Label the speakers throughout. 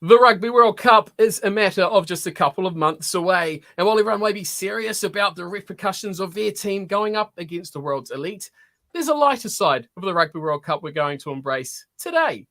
Speaker 1: The Rugby World Cup is a matter of just a couple of months away. And while everyone may be serious about the repercussions of their team going up against the world's elite, there's a lighter side of the Rugby World Cup we're going to embrace today.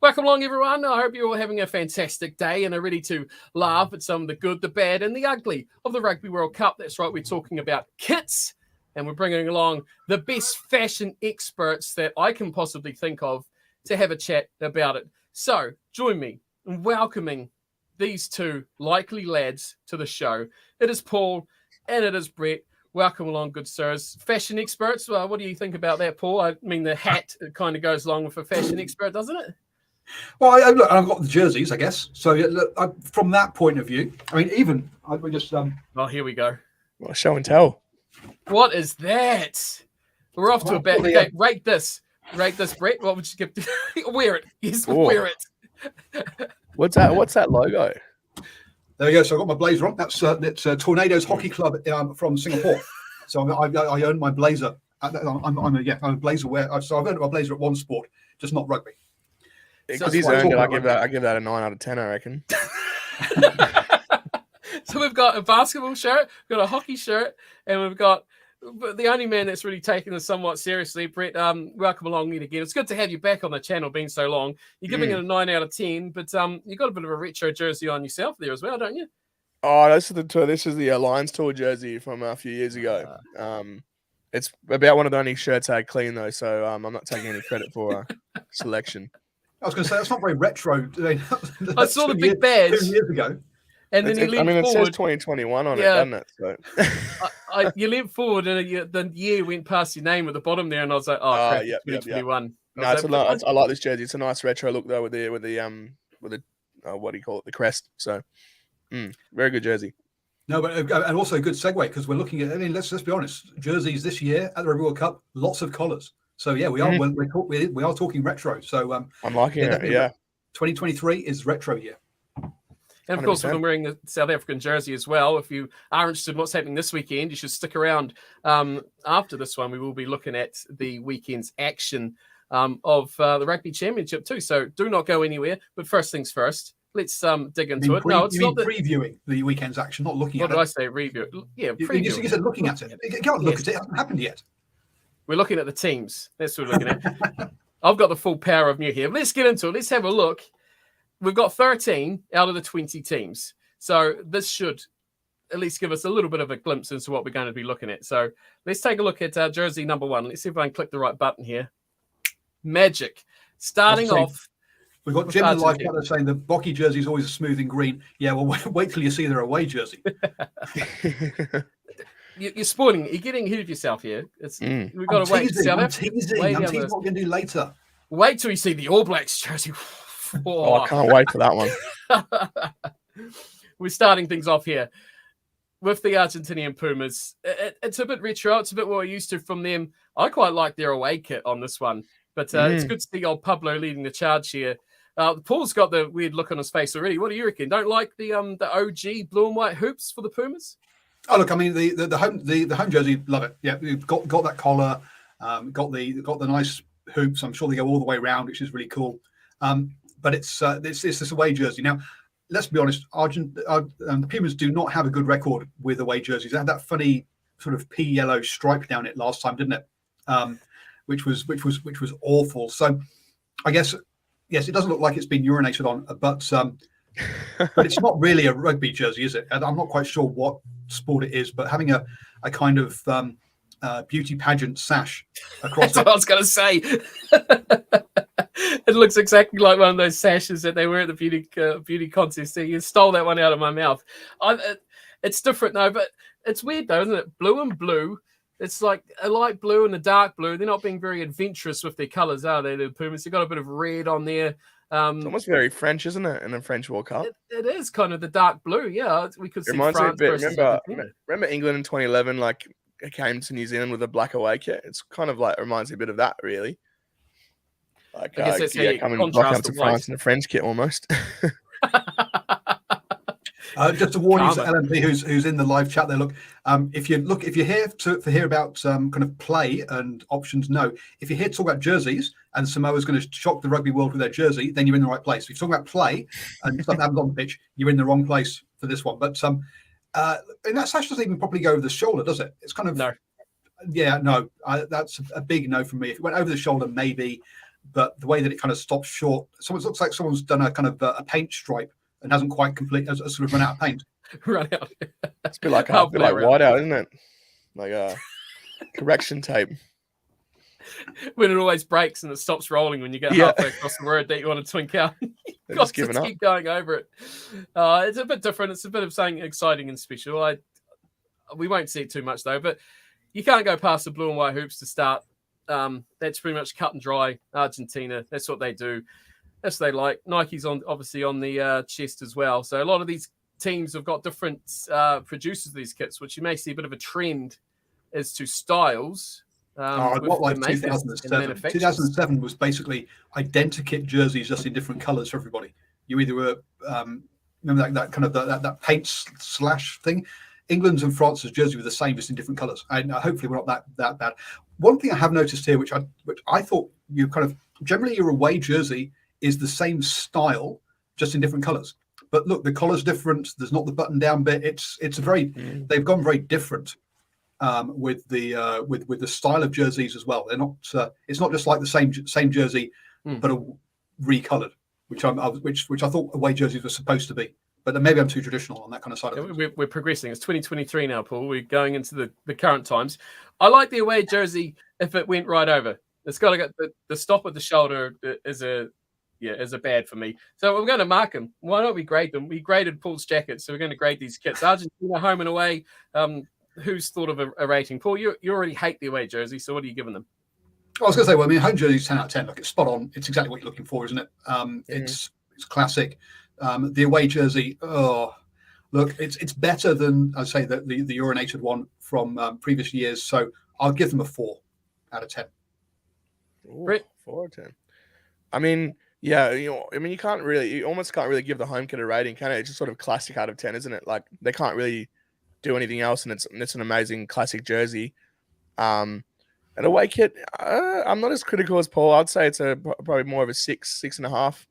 Speaker 1: Welcome along, everyone. I hope you're all having a fantastic day and are ready to laugh at some of the good, the bad, and the ugly of the Rugby World Cup. That's right, we're talking about kits, and we're bringing along the best fashion experts that I can possibly think of to have a chat about it. So, join me in welcoming these two likely lads to the show. It is Paul and it is Brett. Welcome along, good sirs. Fashion experts, well, what do you think about that, Paul? I mean, the hat, it kind of goes along with a fashion expert, doesn't it?
Speaker 2: Well, look, I've got the jerseys, I guess. So look, from that point of view, I mean, even we just.
Speaker 1: Oh, here we go.
Speaker 3: Well, show and tell.
Speaker 1: What is that? We're off to a bad. Okay, rate this, Brett. What would you give? Wear it. Yes, wear it.
Speaker 3: What's that logo?
Speaker 2: There we go. So I've got my blazer on. That's Tornadoes Hockey Club from Singapore. So I own my blazer. I'm a blazer wearer. So I've earned my blazer at one sport, just not rugby.
Speaker 3: Because he's earned it, I give that a 9 out of 10, I reckon.
Speaker 1: So we've got a basketball shirt, we've got a hockey shirt, and we've got the only man that's really taken this somewhat seriously, Brett. Welcome along yet again. It's good to have you back on the channel, been so long. You're giving it a 9 out of 10, but you got a bit of a retro jersey on yourself there as well, don't you?
Speaker 3: Oh, this is the Lions Tour jersey from a few years ago. It's about one of the only shirts I had clean though, so I'm not taking any credit for selection.
Speaker 2: I was going to say that's not very retro.
Speaker 1: I saw the big badge
Speaker 2: 2 years ago.
Speaker 1: And then
Speaker 3: it says 2021 on it, doesn't it? So.
Speaker 1: You leant forward, and the year went past your name at the bottom there, and I was like, "Oh, crap, 2021."
Speaker 3: No, I like this jersey. It's a nice retro look though, with the what do you call it, the crest. So, very good jersey.
Speaker 2: No, but and also a good segue because we're looking at. I mean, let's be honest. Jerseys this year at the Rugby World Cup, lots of collars. So yeah, we are we are talking retro. So
Speaker 3: I'm liking it. Yeah,
Speaker 2: 2023 is retro year.
Speaker 1: And of course, 100%. We're wearing the South African jersey as well. If you are interested in what's happening this weekend, you should stick around. After this one, we will be looking at the weekend's action of the Rugby Championship too. So do not go anywhere. But first things first, let's dig into it.
Speaker 2: No, it's not previewing the weekend's action, not looking at it.
Speaker 1: What did I say? Review. Yeah,
Speaker 2: you said looking at it. You can't look at it. It hasn't happened yet.
Speaker 1: We're looking at the teams. That's what we're looking at. I've got the full power of me here. Let's get into it. Let's have a look. We've got 13 out of the 20 teams. So this should at least give us a little bit of a glimpse into what we're going to be looking at. So let's take a look at jersey number 1. Let's see if I can click the right button here. Magic. Starting off.
Speaker 2: We've got Jim the Life Cutter saying the Bocky jersey is always smooth and green. Yeah, well, wait till you see their away jersey.
Speaker 1: You're spoiling it. You're getting ahead of yourself here. We've got to wait.
Speaker 2: I'm teasing what we're going to do later.
Speaker 1: Wait till you see the All Blacks jersey.
Speaker 3: Oh, I can't wait for that one.
Speaker 1: We're starting things off here with the Argentinian Pumas. It's a bit retro. It's a bit what we're used to from them. I quite like their away kit on this one. But it's good to see old Pablo leading the charge here. Paul's got the weird look on his face already. What do you reckon? Don't like the OG blue and white hoops for the Pumas?
Speaker 2: Oh, look, I mean the home jersey, love it. Yeah, we've got that collar, got the nice hoops. I'm sure they go all the way around, which is really cool. But it's this away jersey. Now, let's be honest, the Pumas do not have a good record with away jerseys. They had that funny sort of pea yellow stripe down it last time, didn't it? Which was awful. So, I guess yes, it doesn't look like it's been urinated on, but it's not really a rugby jersey, is it? I'm not quite sure what sport it is, but having a kind of beauty pageant sash across.
Speaker 1: That's what I was going to say. It looks exactly like one of those sashes that they wear at the beauty contest. So you stole that one out of my mouth. It's different though, but it's weird though, isn't it? Blue and blue. It's like a light blue and a dark blue. They're not being very adventurous with their colours, are they? The Pumas. They've got a bit of red on there.
Speaker 3: It's almost very French, isn't it? In the French World Cup,
Speaker 1: it is kind of the dark blue. Yeah, we could see.
Speaker 3: Reminds
Speaker 1: France
Speaker 3: me a bit. Remember England in 2011, like it came to New Zealand with a black away kit. It's kind of like reminds me a bit of that, really. Like
Speaker 1: I guess that's
Speaker 3: coming up to France in a French kit almost.
Speaker 2: Just a warning to
Speaker 1: Karma.
Speaker 2: LMP who's in the live chat there. Look, if you're here to hear about kind of play and options, no. If you're here to talk about jerseys and Samoa's going to shock the rugby world with their jersey, then you're in the right place. If you're talking about play and stuff that happens on the pitch, you're in the wrong place for this one. But and that sash doesn't even properly go over the shoulder, does it? It's kind of
Speaker 1: No.
Speaker 2: Yeah, no. That's a big no from me. If it went over the shoulder, maybe, but the way that it kind of stops short, it looks like someone's done a kind of a paint stripe and hasn't quite sort of run out of paint.
Speaker 1: Run out.
Speaker 3: It's a bit like whiteout, isn't it? Like correction tape.
Speaker 1: When it always breaks and it stops rolling when you get halfway across the word that you want to twink out. You've got to keep going over it. It's a bit different. It's a bit of something exciting and special. We won't see it too much though, but you can't go past the blue and white hoops to start. That's pretty much cut and dry. Argentina, that's what they do. That's what they like. Nike's obviously on the chest as well. So a lot of these teams have got different producers of these kits, which you may see a bit of a trend as to styles.
Speaker 2: Not like 2007. 2007 was basically identikit jerseys, just in different colours for everybody. You either were remember that kind of that paint slash thing. England's and France's jersey were the same, just in different colours. And hopefully we're not that bad. One thing I have noticed here, which I thought you kind of generally your away jersey is the same style, just in different colours. But look, the collar's different. There's not the button down bit. It's a very they've gone very different with the style of jerseys as well. They're not. It's not just like the same jersey, but recolored, which I thought away jerseys were supposed to be. But maybe I'm too traditional on that kind of side of things.
Speaker 1: We're progressing. It's 2023 now, Paul. We're going into the current times. I like the away jersey if it went right over. It's got to get the stop at the shoulder is a bad for me. So we're going to mark them. Why not we grade them? We graded Paul's jacket, so we're going to grade these kits. Argentina, home and away. Who's thought of a rating? Paul, you already hate the away jersey, so what are you giving them?
Speaker 2: I was going to say, well, I mean, home jersey is 10 out of 10. Look, it's spot on. It's exactly what you're looking for, isn't it? It's classic. The away jersey, look, it's better than I'd say the urinated one from previous years. So I'll give them a 4 out of 10.
Speaker 3: Ooh, 4 out of 10. I mean, yeah, you almost can't really give the home kit a rating, can it? It's just sort of classic out of 10, isn't it? Like they can't really do anything else, and it's an amazing classic jersey. An away kit, I'm not as critical as Paul. I'd say it's probably more of a 6.5.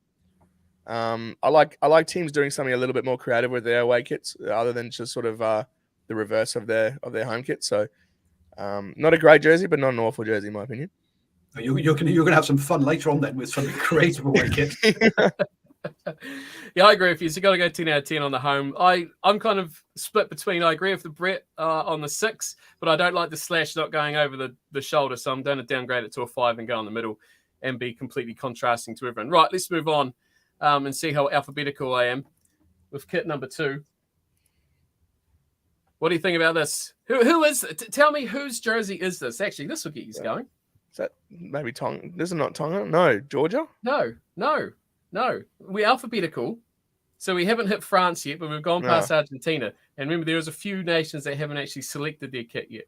Speaker 3: I like teams doing something a little bit more creative with their away kits, other than just sort of the reverse of their home kit. So, not a great jersey, but not an awful jersey, in my opinion.
Speaker 2: You're going to have some fun later on then with some creative away kits.
Speaker 1: Yeah, I agree with you. So you got to go 10 out of 10 on the home. I'm kind of split between. I agree with the Brett on the 6, but I don't like the slash not going over the shoulder. So I'm going to downgrade it to a 5 and go in the middle and be completely contrasting to everyone. Right, let's move on. And see how alphabetical I am with kit number 2. What do you think about this? Who is it? Tell me whose jersey is this? Actually, this will get you going.
Speaker 3: Is that maybe Tonga? This is not Tonga? No. Georgia?
Speaker 1: No. We're alphabetical. So we haven't hit France yet, but we've gone past Argentina. And remember, there's a few nations that haven't actually selected their kit yet.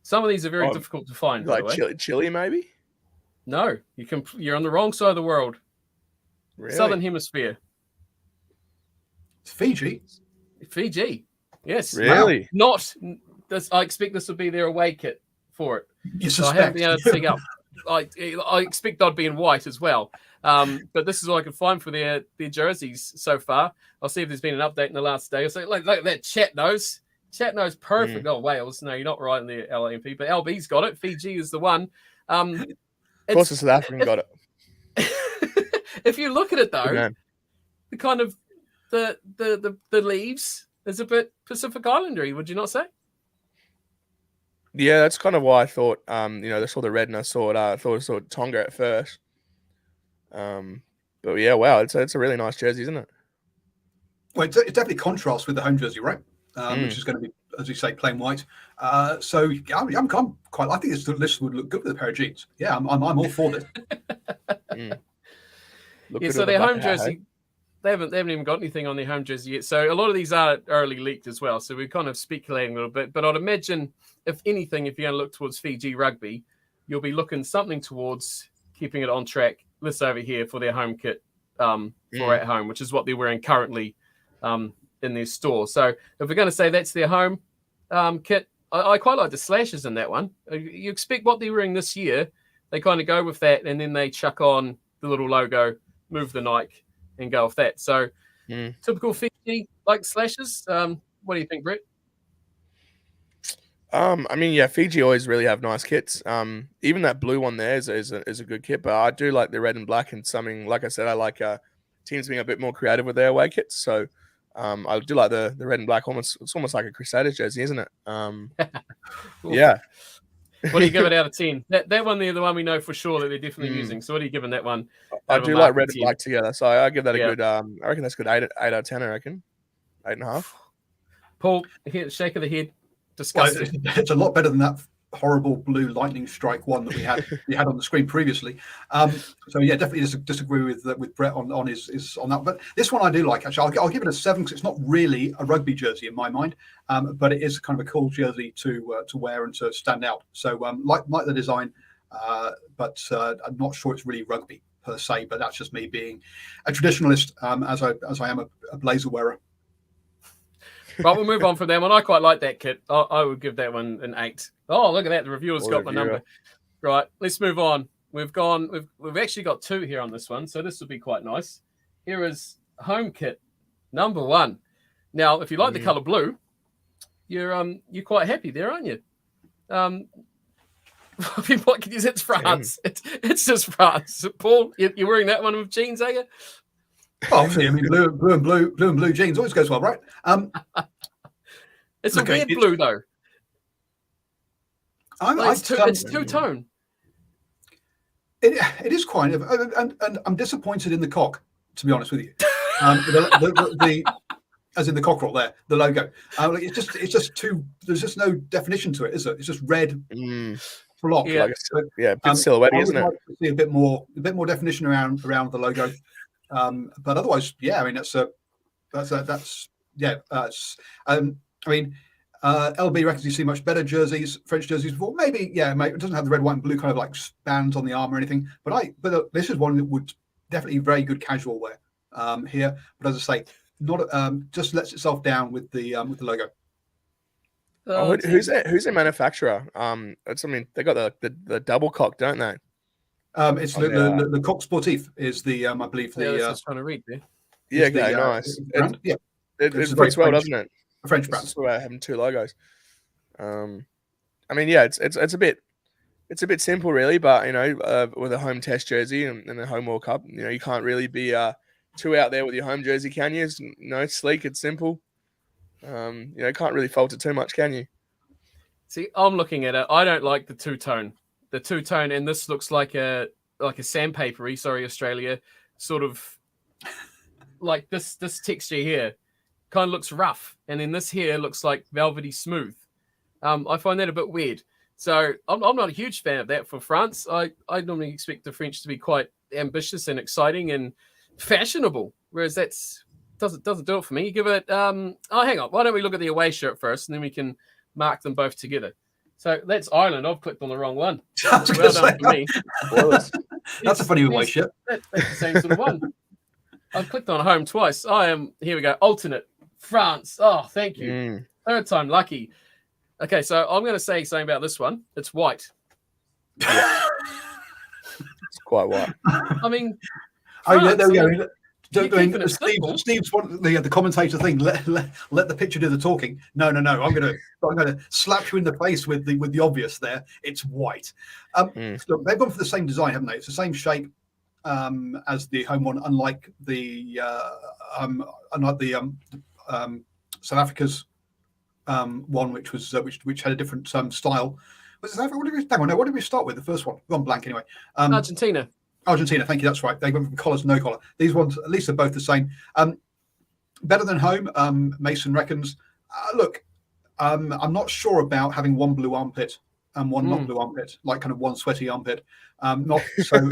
Speaker 1: Some of these are very difficult to find.
Speaker 3: Like Chile, maybe?
Speaker 1: No. You're on the wrong side of the world.
Speaker 3: Really?
Speaker 1: Southern Hemisphere.
Speaker 2: Fiji.
Speaker 1: Yes.
Speaker 3: Really?
Speaker 1: Not this. I expect this will be their away kit for it.
Speaker 2: You
Speaker 1: so I haven't been able to dig up. I expect they'd be in white as well. But this is all I can find for their jerseys so far. I'll see if there's been an update in the last day. So like that chat knows. Chat knows perfect. Oh, Wales. No, you're not right in the LMP, but LB's got it. Fiji is the one.
Speaker 3: Of course, the South African got it.
Speaker 1: If you look at it though, the kind of the leaves is a bit Pacific Islandery, would you not say?
Speaker 3: Yeah, that's kind of why I thought. I saw the red and I thought I saw Tonga at first. But yeah, wow, it's a really nice jersey, isn't it?
Speaker 2: Well, it definitely contrasts with the home jersey, right? Which is going to be, as you say, plain white. So I'm quite. I think this would look good with a pair of jeans. Yeah, I'm all for this.
Speaker 1: So their home jersey, they haven't even got anything on their home jersey yet. So a lot of these are early leaked as well. So we're kind of speculating a little bit. But I'd imagine, if anything, if you're going to look towards Fiji rugby, you'll be looking something towards keeping it on track. This over here for their home kit for at home, which is what they're wearing currently in their store. So if we're going to say that's their home kit, I quite like the slashes in that one. You expect what they're wearing this year, they kind of go with that, and then they chuck on the little logo, move the Nike, and go with that. So typical Fiji like slashes. What do you think, Brett?
Speaker 3: I mean, yeah, Fiji always really have nice kits. Even that blue one there is a good kit, but I do like the red and black and something. Like I said, I like teams being a bit more creative with their away kits. So I do like the red and black. It's almost like a Crusaders jersey, isn't it? Yeah.
Speaker 1: What do you give it out of 10? That one there, the one we know for sure that they're definitely using. So what are you giving that one?
Speaker 3: I do like red and black together, so I give that a good. I reckon that's good 8 out of 10. I reckon 8.5.
Speaker 1: Paul, shake of the head. Disgusting.
Speaker 2: Well, it's a lot better than that horrible blue lightning strike one that we had on the screen previously. So yeah, definitely disagree with Brett on his on that. But this one I do like actually. I'll give it a 7 because it's not really a rugby jersey in my mind, but it is kind of a cool jersey to wear and to stand out. So like the design, but I'm not sure it's really rugby per se. But that's just me being a traditionalist, as I am a blazer wearer.
Speaker 1: Right, we'll move on from that one. I quite like that kit. I would give that one an 8. Oh, look at that. The reviewer's got my number. Right, let's move on. We've actually got 2 here on this one, so this will be quite nice. Here is home kit number 1. Now, if you like the color blue, you're quite happy there, aren't you? I mean, what can you say? It's France. It's just France. Paul, you're wearing that one with jeans, are you?
Speaker 2: Well, obviously, I mean, blue and blue jeans always goes well, right?
Speaker 1: It's a weird blue, though. It's two-tone.
Speaker 2: It is quite, and I'm disappointed in the cock, to be honest with you. As in the cockerel there, the logo. It's just too. There's just no definition to it, is it? It's just red block.
Speaker 3: Yeah, a bit silhouette, isn't it?
Speaker 2: Like to see a bit more definition around the logo. But otherwise, yeah, I mean I mean, LB reckons you see much better jerseys, French jerseys before. Maybe, yeah, it doesn't have the red, white, and blue kind of like bands on the arm or anything. But this is one that would definitely very good casual wear here. But as I say, not just lets itself down with the logo.
Speaker 3: Who's their manufacturer? They got the double cock, don't they?
Speaker 2: It's the Coq Sportif is the I believe the.
Speaker 1: I was trying to read there.
Speaker 3: Yeah, okay, nice. It fits well, doesn't it?
Speaker 2: A French brand.
Speaker 3: That's why having 2 logos. I mean, yeah, it's a bit simple, really. But with a home test jersey and the home World Cup, you can't really be too out there with your home jersey, can you? It's sleek, it's simple. Can't really fault it too much, can you?
Speaker 1: See, I'm looking at it. I don't like the two-tone. The two-tone, and this looks like a sandpapery, sorry, Australia, sort of like this texture here kind of looks rough, and then this here looks like velvety smooth. I find that a bit weird. So I'm not a huge fan of that for France. I normally expect the French to be quite ambitious and exciting and fashionable, whereas doesn't do it for me. You give it hang on, why don't we look at the away shirt first, and then we can mark them both together. So that's Ireland. I've clicked on the wrong one. Well done for me.
Speaker 2: That's a funny away shirt.
Speaker 1: That's the same sort of one. I've clicked on home twice. Here we go. Alternate France. Oh, thank you. Third time lucky. Okay, so I'm going to say something about this one. It's white.
Speaker 3: Yeah. It's quite white.
Speaker 1: I mean,
Speaker 2: there we go. Steve's the commentator thing. Let the picture do the talking. No. I'm gonna slap you in the face with the obvious there. It's white. So they've gone for the same design, haven't they? It's the same shape as the home one, unlike the South Africa's one, which had a different style. Was it South Africa? What did we start with? The first one. Gone blank anyway. Argentina, thank you. That's right. They went from collars to no collar. These ones, at least, are both the same. Better than home, Mason reckons. Look, I'm not sure about having one blue armpit and one not blue armpit, like kind of one sweaty armpit. I'm not sure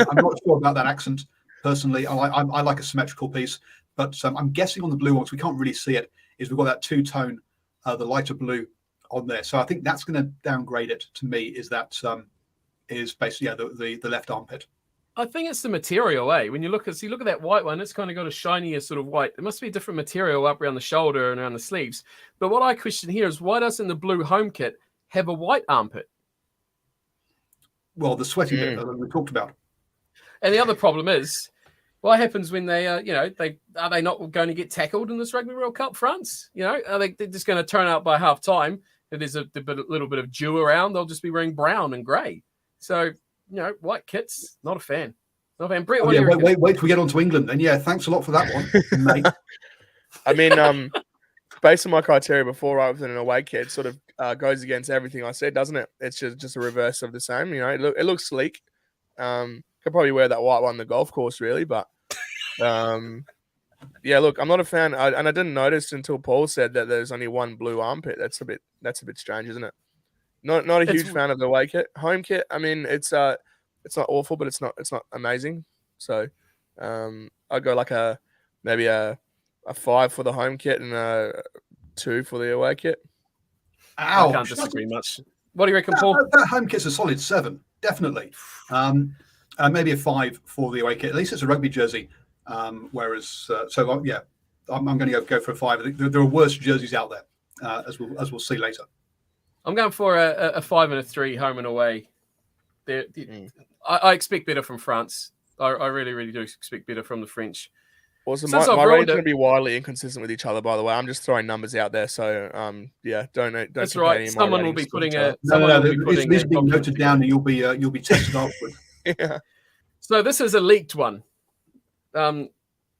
Speaker 2: about that accent personally. I like a symmetrical piece, but I'm guessing on the blue ones we can't really see it. Is we've got that two-tone, the lighter blue on there. So I think that's going to downgrade it to me. Is basically the left armpit.
Speaker 1: I think it's the material, eh? When you look at that white one, it's kind of got a shinier sort of white. It must be a different material up around the shoulder and around the sleeves. But what I question here is, why doesn't the blue home kit have a white armpit?
Speaker 2: Well, the sweaty bit that we talked about.
Speaker 1: And the other problem is, what happens when they, are they not going to get tackled in this Rugby World Cup, France? Are they just going to turn out by half time? If there's a little bit of dew around, they'll just be wearing brown and grey. So, white kits, not a fan. Not a fan. Brett, what do you reckon?
Speaker 2: Wait till we get on to England. Then, yeah, thanks a lot for that one, mate.
Speaker 3: I mean, based on my criteria before, right, with an away kit, it sort of goes against everything I said, doesn't it? It's just a reverse of the same. It looks sleek. Could probably wear that white one on the golf course, really, but yeah. Look, I'm not a fan, and I didn't notice until Paul said that there's only one blue armpit. That's a bit strange, isn't it? Not a huge fan of the away kit. Home kit, I mean, it's not awful, but it's not amazing. So I'd go like maybe a 5 for the home kit and a 2 for the away kit.
Speaker 2: Ouch.
Speaker 1: I can't disagree much. What do you reckon, Paul?
Speaker 2: That home kit's a solid 7, definitely. Maybe a 5 for the away kit. At least it's a rugby jersey. Whereas, yeah, I'm going to go for a 5. I think there are worse jerseys out there, as we'll see later.
Speaker 1: I'm going for a 5 and a 3 home and away. I expect better from France. I really, really do expect better from the French.
Speaker 3: Also, my ratings are going to be wildly inconsistent with each other, by the way. I'm just throwing numbers out there. So, yeah, don't
Speaker 1: That's right. Someone will be putting a...
Speaker 2: This is being noted down and you'll be tested afterwards.
Speaker 3: Yeah.
Speaker 1: So this is a leaked one.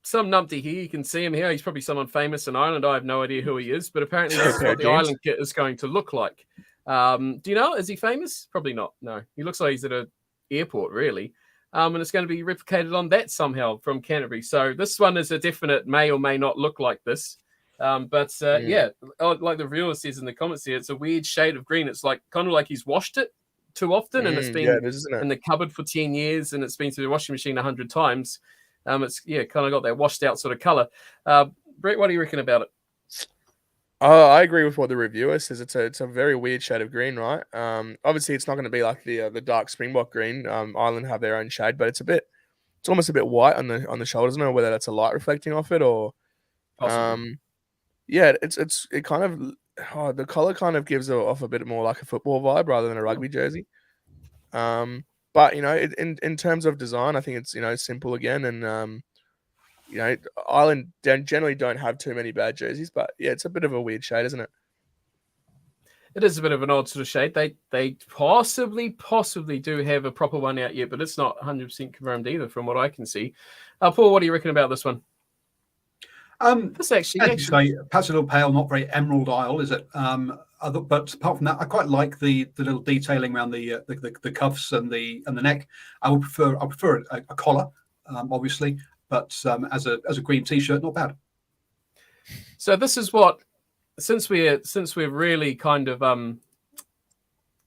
Speaker 1: Some numpty here, you can see him here. He's probably someone famous in Ireland. I have no idea who he is, but apparently this is what the Ireland kit is going to look like. Do you know? Is he famous? Probably not. No. He looks like he's at an airport, really. And it's going to be replicated on that somehow from Canterbury. So this one is a definite may or may not look like this. Yeah, like the viewer says in the comments here, it's a weird shade of green. It's like kind of like he's washed it too often, and it's been in the cupboard for 10 years, and it's been through the washing machine 100 times. It's kind of got that washed out sort of color. Brett, what do you reckon about it?
Speaker 3: I agree with what the reviewer says. It's a very weird shade of green, right? Obviously it's not going to be like the dark Springbok green. Ireland have their own shade, but it's almost a bit white on the shoulders. I don't know whether that's a light reflecting off it or yeah, it kind of the color kind of gives off a bit more like a football vibe rather than a rugby jersey. But in terms of design, I think it's simple again, and Ireland generally don't have too many bad jerseys, but yeah, it's a bit of a weird shade, isn't it?
Speaker 1: It is a bit of an odd sort of shade. They possibly do have a proper one out yet, but it's not 100% confirmed either, from what I can see. Paul, what do you reckon about this one? This actually
Speaker 2: perhaps a little pale, not very emerald isle, is it? But apart from that, I quite like the little detailing around the cuffs and the neck. I prefer a collar, obviously, but as a green t-shirt, not bad.
Speaker 1: So this is what, since we're really kind of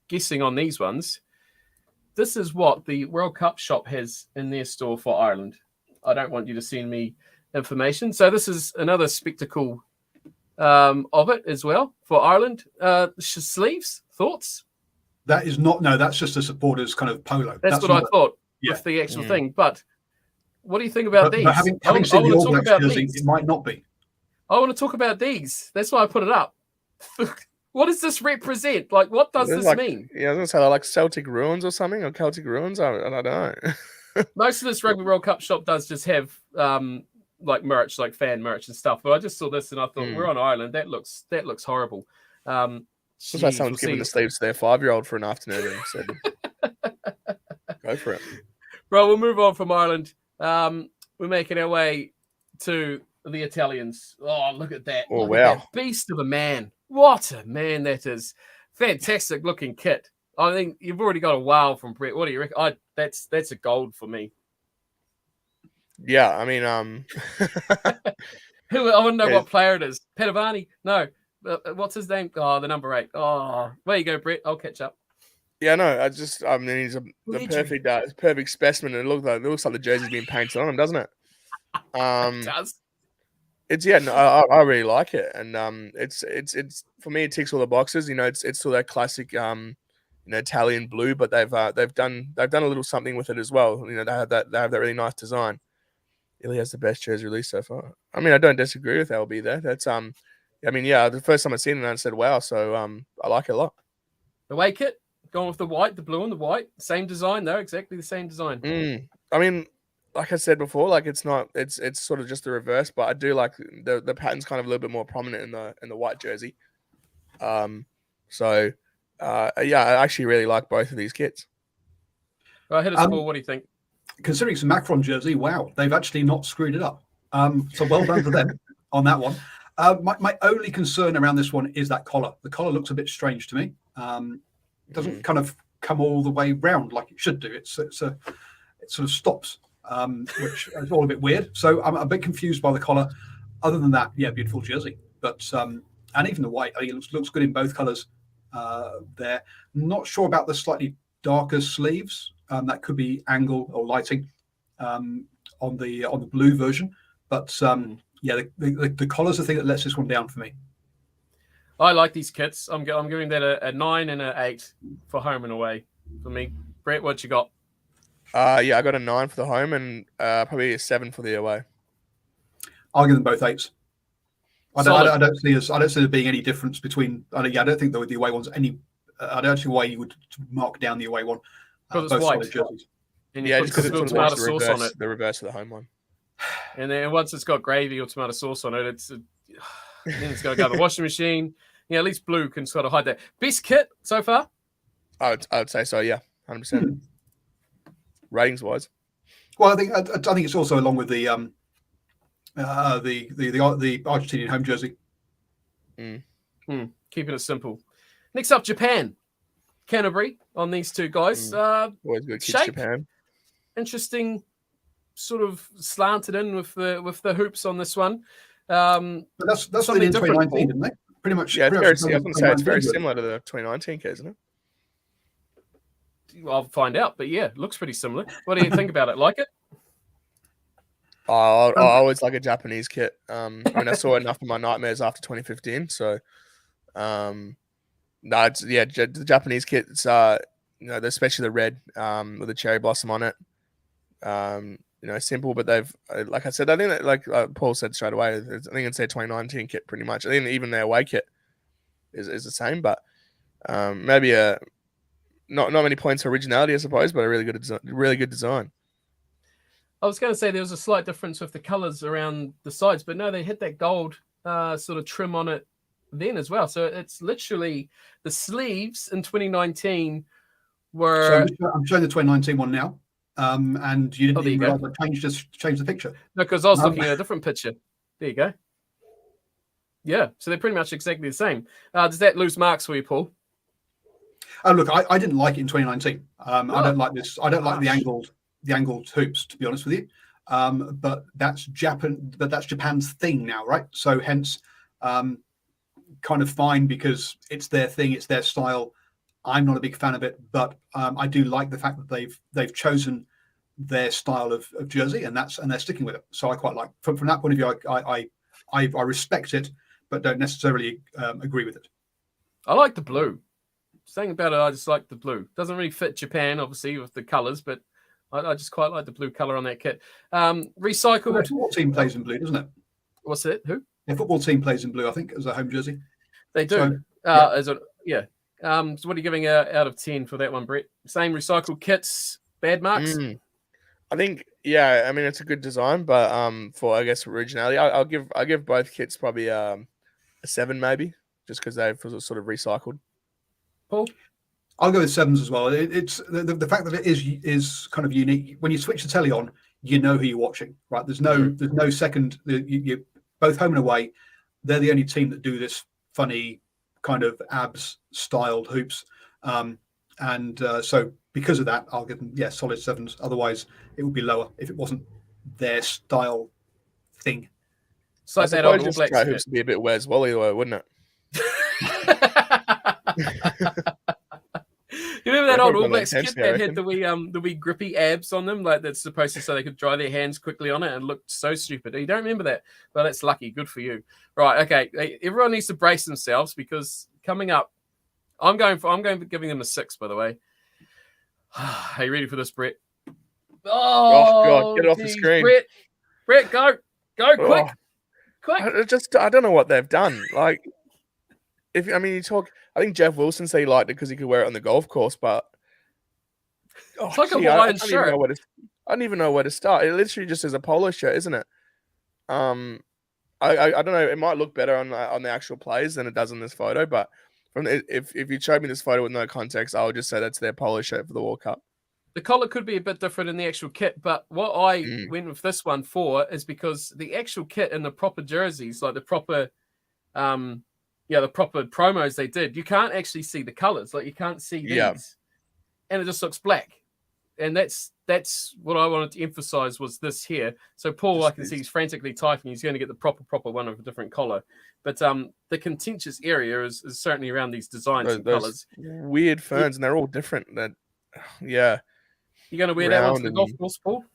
Speaker 1: guessing on these ones, this is what the World Cup shop has in their store for Ireland. I don't want you to send me information. So this is another spectacle of it as well for Ireland. Sleeves, thoughts?
Speaker 2: That is not, no, that's just a supporters kind of polo.
Speaker 1: That's what I thought with the actual thing. But what do you think about these?
Speaker 2: But having seen the All Blacks jersey, it might not be.
Speaker 1: I want to talk about these. That's why I put it up. What does this represent? Like, what does this mean?
Speaker 3: Yeah, I was going to say like Celtic ruins or something, or Celtic ruins. I don't know.
Speaker 1: Most of this Rugby World Cup shop does just have like merch, like fan merch and stuff. But I just saw this and I thought, we're on Ireland. That looks horrible.
Speaker 3: Looks like someone's giving the sleeves to their 5-year-old for an afternoon and said, "Go for it."
Speaker 1: Right, we'll move on from Ireland. We're making our way to the Italians. Oh, look at that!
Speaker 3: Oh,
Speaker 1: look
Speaker 3: wow!
Speaker 1: At that beast of a man. What a man that is! Fantastic looking kit. I think you've already got a wow from Brett. What do you reckon? That's a gold for me.
Speaker 3: Yeah, I mean,
Speaker 1: I want to know what player it is. Padovani? No. What's his name? Oh, the number 8. Oh, there you go, Brett. I'll catch up.
Speaker 3: Yeah, no, I mean, he's the perfect specimen, and it looks like the jersey's been painted on him, doesn't it?
Speaker 1: It does.
Speaker 3: I really like it, and it's for me, it ticks all the boxes. It's still that classic, Italian blue, but they've done a little something with it as well. They have that really nice design. Illy has the best jersey release so far. I mean, I don't disagree with LB there. That's the first time I seen it, I said wow. So I like it a lot.
Speaker 1: The away kit, going with the white, the blue and the white, same design though, exactly the same design.
Speaker 3: I mean, like I said before, like it's sort of just the reverse, but I do like the pattern's kind of a little bit more prominent in the white jersey. I actually really like both of these kits.
Speaker 1: Right, hit us, Paul. What do you think?
Speaker 2: Considering it's a Macron jersey, wow, they've actually not screwed it up. So well done to them on that one. My only concern around this one is that collar. The collar looks a bit strange to me. It doesn't kind of come all the way round like it should do. It sort of stops, which is all a bit weird. So I'm a bit confused by the collar. Other than that, yeah, beautiful jersey. But and even the white, I think it looks good in both colours there. Not sure about the slightly darker sleeves. That could be angle or lighting on the blue version. But the collar's the thing that lets this one down for me.
Speaker 1: I like these kits. I'm giving that a 9 and an 8 for home and away for me. Brett, what you got?
Speaker 3: I got a 9 for the home and probably a 7 for the away.
Speaker 2: I'll give them both 8s. I don't see there being any difference between. I don't think the away one's any. I don't see why you would mark down the away one.
Speaker 1: Because it's white. And
Speaker 3: just because
Speaker 1: it's tomato sauce on it.
Speaker 3: The reverse of the home one.
Speaker 1: And then once it's got gravy or tomato sauce on it, then it's got to go in the washing machine. At least blue can sort of hide that. Best kit so far?
Speaker 3: I would say so. Yeah, 100%. Ratings wise.
Speaker 2: Well, I think it's also along with the Argentinian home jersey.
Speaker 1: Keeping it simple. Next up, Japan. Canterbury on these two guys.
Speaker 3: Always good kids, Japan.
Speaker 1: Interesting, sort of slanted in with the hoops on this one. But
Speaker 2: that's something in 2019, isn't it? Pretty much.
Speaker 3: Yeah, it's very similar to the 2019 case, isn't it?
Speaker 1: I'll find out, but yeah, looks pretty similar. What do you think about it? Like it?
Speaker 3: I always like a Japanese kit. I saw enough of my nightmares after 2015, so the Japanese kits especially the red with the cherry blossom on it. Simple, but they've like I said, I think that like Paul said straight away, I think it's their 2019 kit pretty much. I think even their away kit is the same, but maybe not many points for originality, I suppose, but a really good design.
Speaker 1: I was going to say there was a slight difference with the colors around the sides, but no, they hit that gold sort of trim on it then as well. So it's literally the sleeves in 2019 were.
Speaker 2: So I'm showing the 2019 one now, and you didn't even realize I changed the picture.
Speaker 1: No, because I was looking at a different picture. There you go. Yeah, so they're pretty much exactly the same. Does that lose marks for you, Paul?
Speaker 2: Oh, look, I didn't like it in 2019. I don't like this. I don't like the angled hoops, to be honest with you. But that's Japan's thing now, right? So hence, kind of fine because it's their thing, it's their style. I'm not a big fan of it, but I do like the fact that they've chosen their style of jersey, and they're sticking with it. So I quite like from that point of view. I respect it, but don't necessarily agree with it.
Speaker 1: I like the blue. Saying about it, I just like the blue. Doesn't really fit Japan, obviously, with the colours, but I just quite like the blue colour on that kit. Recycled.
Speaker 2: The football team plays in blue, doesn't it?
Speaker 1: What's it? Who?
Speaker 2: The football team plays in blue, I think, as a home jersey.
Speaker 1: They do. So, so what are you giving out of 10 for that one, Brett? Same recycled kits, bad marks?
Speaker 3: I think, I mean, it's a good design, but for, I guess, originality, I'll give both kits probably a 7 maybe, just because they've sort of recycled.
Speaker 1: Paul?
Speaker 2: I'll go with 7s as well. It's the fact that it is kind of unique. When you switch the telly on, you know who you're watching, right? There's no second. You both home and away. They're the only team that do this funny kind of abs styled hoops, so because of that, I'll give them solid 7s. Otherwise, it would be lower if it wasn't their style thing.
Speaker 1: So that old All Blacks
Speaker 3: hoops would be a bit Wes Wally, wouldn't it?
Speaker 1: You remember that old All Blacks kit that had the wee grippy abs on them, like that's supposed to so they could dry their hands quickly on it, and looked so stupid. You don't remember that? Well, that's lucky. Good for you. Right, okay. Everyone needs to brace themselves because coming up I'm going to giving them a 6, by the way. Are you ready for this, Brett?
Speaker 3: Oh God, get it off the
Speaker 1: geez,
Speaker 3: screen.
Speaker 1: Brett, go, quick.
Speaker 3: I don't know what they've done. Like, I think Jeff Wilson said he liked it because he could wear it on the golf course, but
Speaker 1: it's like a Hawaiian shirt.
Speaker 3: I don't even know where to start. It literally just is a polo shirt, isn't it? I don't know. It might look better on the actual players than it does in this photo, but if you showed me this photo with no context, I would just say that's their polo shirt for the World Cup.
Speaker 1: The collar could be a bit different in the actual kit, but what I went with this one for is because the actual kit and the proper jerseys, like the proper, the proper promos they did, you can't actually see the colors. Like you can't see these, and it just looks black. And that's what I wanted to emphasize was this here. So Paul, I can see he's frantically typing. He's going to get the proper one of a different collar. But the contentious area is certainly around these designs and colors.
Speaker 3: Weird ferns, and they're all different. Yeah.
Speaker 1: You're going to wear that one to the golf course, Paul?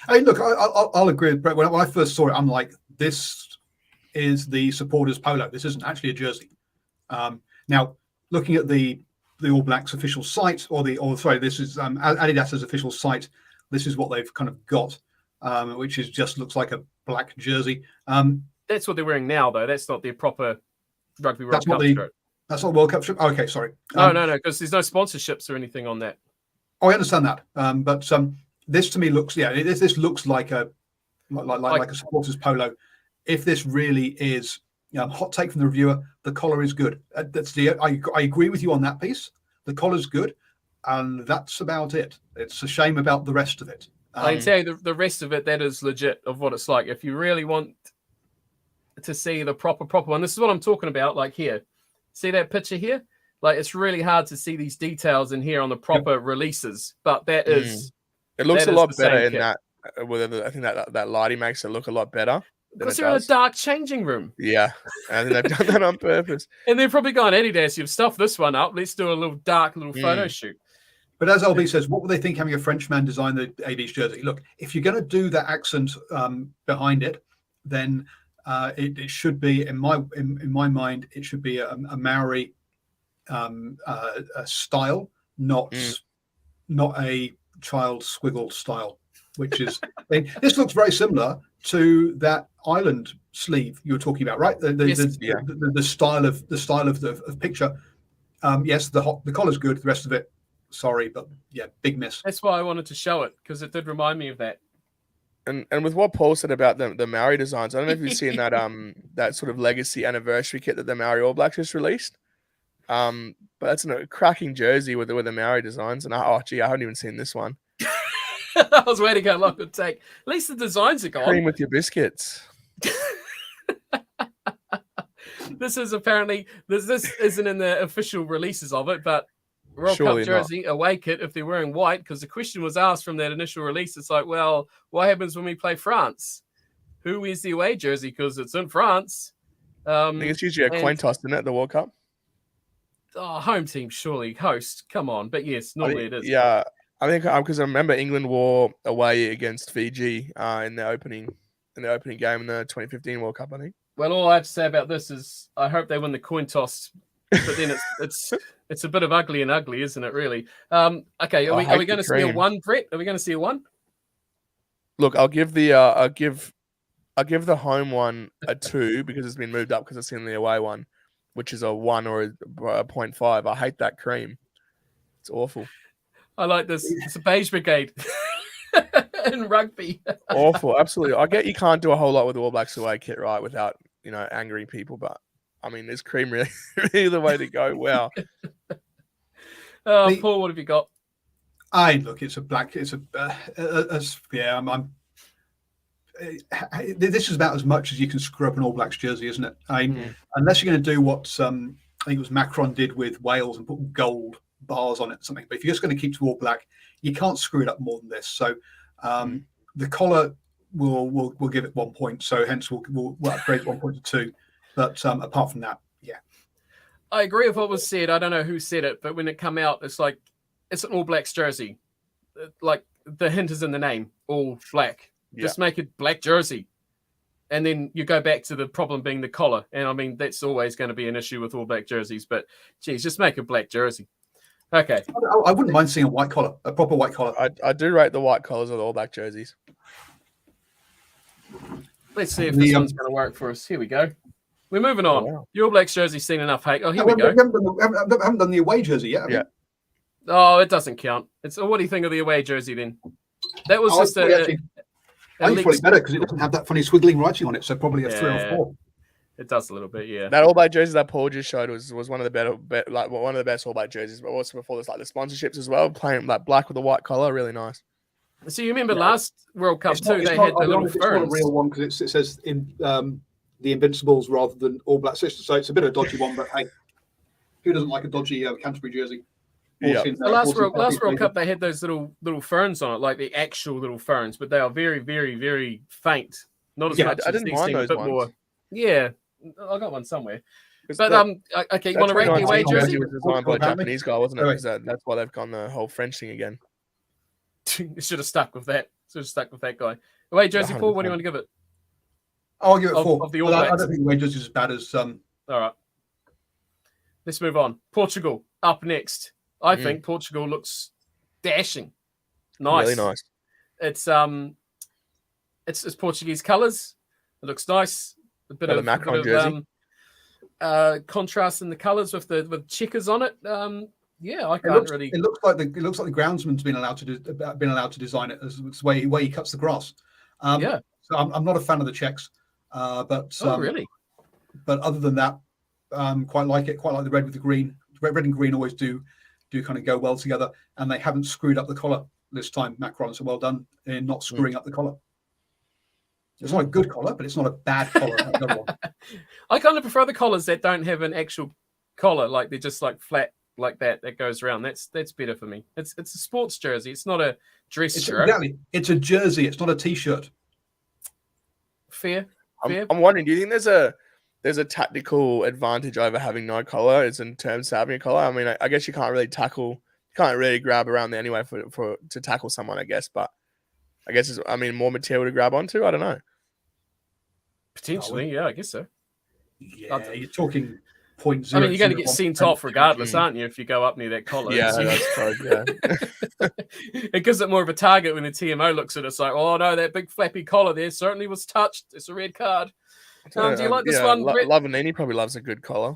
Speaker 2: Hey, look, I'll agree with Brett. When I first saw it, I'm like, this is the supporters polo. This isn't actually a jersey. Now, looking at the All Blacks official site, this is Adidas's official site. This is what they've kind of got, which just looks like a black jersey.
Speaker 1: That's what they're wearing now, though. That's not their proper Rugby World Cup shirt.
Speaker 2: That's not World Cup shirt? Okay, sorry.
Speaker 1: No, because there's no sponsorships or anything on that.
Speaker 2: Oh, I understand that. But this to me looks, this looks like a supporters polo. If this really is hot take from the reviewer, the collar is good. I agree with you on that piece. The collar's good, and that's about it. It's a shame about the rest of it.
Speaker 1: I can tell you the rest of it, that is legit of what it's like. If you really want to see the proper one, this is what I'm talking about. Like here, see that picture here? Like it's really hard to see these details in here on the proper releases, but that is.
Speaker 3: It looks a lot better in that. I think that lighting makes it look a lot better.
Speaker 1: Because they're in a dark changing room.
Speaker 3: Yeah, I think they've done that on purpose.
Speaker 1: And they're probably going, Adidas, you've stuffed this one up. Let's do a little dark photo shoot.
Speaker 2: But as LB says, what would they think having a Frenchman design the AB's jersey? Look, if you're going to do that accent behind it, then it should be, in my mind, it should be a Maori a style, not a child squiggle style, which is this looks very similar to that island sleeve you were talking about, right? The style of the picture. Yes, the collar's good. The rest of it, sorry, but yeah, big miss.
Speaker 1: That's why I wanted to show it, because it did remind me of that.
Speaker 3: And with what Paul said about the Maori designs, I don't know if you've seen that that sort of legacy anniversary kit that the Maori All Blacks just released. But that's a cracking jersey with the Maori designs. And I haven't even seen this one.
Speaker 1: I was waiting how long it would take. At least the designs are gone.
Speaker 3: Cream with your biscuits.
Speaker 1: This is apparently this isn't in the official releases of it, but World Cup jersey away kit if they're wearing white, because the question was asked from that initial release. It's like, well, what happens when we play France? Who wears the away jersey? Because it's in France.
Speaker 3: I think it's usually a coin toss, isn't it? The World Cup.
Speaker 1: Home team surely host. Come on, but yes, normally it is.
Speaker 3: Yeah, I think because I remember England wore away against Fiji in the opening game in the 2015 World Cup. I think.
Speaker 1: Well, all I have to say about this is I hope they win the coin toss, but then it's a bit of ugly and ugly, isn't it? Really. Okay, are we going to see a 1, Brett? Are we going to see a 1?
Speaker 3: Look, I'll give the home one a 2 because it's been moved up because it's in the away one, which is a 1 or a 0.5. I hate that cream. It's awful.
Speaker 1: I like this. It's a beige brigade in rugby.
Speaker 3: Awful, absolutely. I get you can't do a whole lot with the All Blacks away kit, right, without angering people, but I mean, is cream really the way to go? Wow.
Speaker 1: Paul, what have you got?
Speaker 2: Look, it's a black. It's this is about as much as you can screw up an All Blacks jersey, isn't it? Unless you're going to do what I think it was Macron did with Wales and put gold bars on it or something. But if you're just going to keep to all black, you can't screw it up more than this. So the collar will give it 1 point. So hence we'll upgrade 1 point to 2. But apart from that, yeah.
Speaker 1: I agree with what was said. I don't know who said it, but when it come out, it's like it's an All Blacks jersey. Like the hint is in the name, all black. Yeah. Just make it black jersey. And then you go back to the problem being the collar. And I mean, that's always going to be an issue with all black jerseys. But geez, just make a black jersey. Okay.
Speaker 2: I wouldn't mind seeing a white collar, a proper white collar.
Speaker 3: I do rate the white collars of the All Black jerseys.
Speaker 1: Let's see if this one's going to work for us. Here we go. We're moving on.
Speaker 3: Wow.
Speaker 1: The All Blacks jersey's seen enough hate. Oh, here
Speaker 2: we
Speaker 1: go.
Speaker 2: We haven't done the away jersey yet.
Speaker 3: Yeah.
Speaker 1: Oh, it doesn't count. What do you think of the away jersey then? That was just
Speaker 2: I think it's probably better because it doesn't have that funny swiggling writing on it. So probably a 3 or 4.
Speaker 1: It does a little bit, yeah.
Speaker 3: That All Black jersey that Paul just showed was one of the better, like one of the best All Black jerseys. But also before this, like the sponsorships as well, playing like black with a white collar, really nice.
Speaker 1: So you remember last World Cup too? They had the little ferns. It's not a real
Speaker 2: one because it says in the Invincibles rather than All Black Sisters. So it's a bit of a dodgy one. But hey, who doesn't like a dodgy Canterbury jersey?
Speaker 1: Yeah. The last World Cup, they had those little ferns on it, like the actual little ferns, but they are very, very, very faint. Not as much.
Speaker 3: I didn't mind those ones.
Speaker 1: More. Yeah, I got one somewhere. But okay, you want to rate the away jersey?
Speaker 3: It was designed by a Japanese guy, wasn't it? That's why they've gone the whole French thing again.
Speaker 1: Should have stuck with that. Guy. Away jersey, Paul. What do you want to give it?
Speaker 2: I'll give it 4.
Speaker 1: Of the All Blacks.
Speaker 2: I don't think away jersey is as bad as.
Speaker 1: All right. Let's move on. Portugal up next. I think Portugal looks dashing. Nice.
Speaker 3: Really nice.
Speaker 1: It's Portuguese colours. It looks nice. A bit of
Speaker 3: Macron jersey.
Speaker 1: Contrast in the colours with checkers on it. I can't really.
Speaker 2: It looks like the groundsman's been allowed to design it as the way he cuts the grass. So I'm not a fan of the checks, but
Speaker 1: really.
Speaker 2: But other than that, quite like it. Quite like the red with the green. Red and green always do kind of go well together, and they haven't screwed up the collar this time. Macron, so well done in not screwing up the collar. It's not a good collar, but it's not a bad collar.
Speaker 1: I kind of prefer the collars that don't have an actual collar, like they're just like flat like that goes around. That's better for me. It's a sports jersey. It's not a dress shirt.
Speaker 2: Exactly. It's a jersey. It's not a t-shirt.
Speaker 3: Fair. I'm wondering, do you think there's a tactical advantage over having no collar is in terms of having a collar? I mean, I guess you can't really grab around there anyway to tackle someone, I guess, but I guess more material to grab onto. I don't know.
Speaker 1: Potentially, yeah, I guess so.
Speaker 2: Yeah, you're talking 0.0.
Speaker 1: I mean, you're going to get sent off regardless, aren't you, if you go up near that collar?
Speaker 3: Yeah, that's true. Yeah.
Speaker 1: It gives it more of a target when the TMO looks at it. It's like, oh no, that big flappy collar there certainly was touched. It's a red card. Do you like this one?
Speaker 3: Lavanini probably loves a good collar.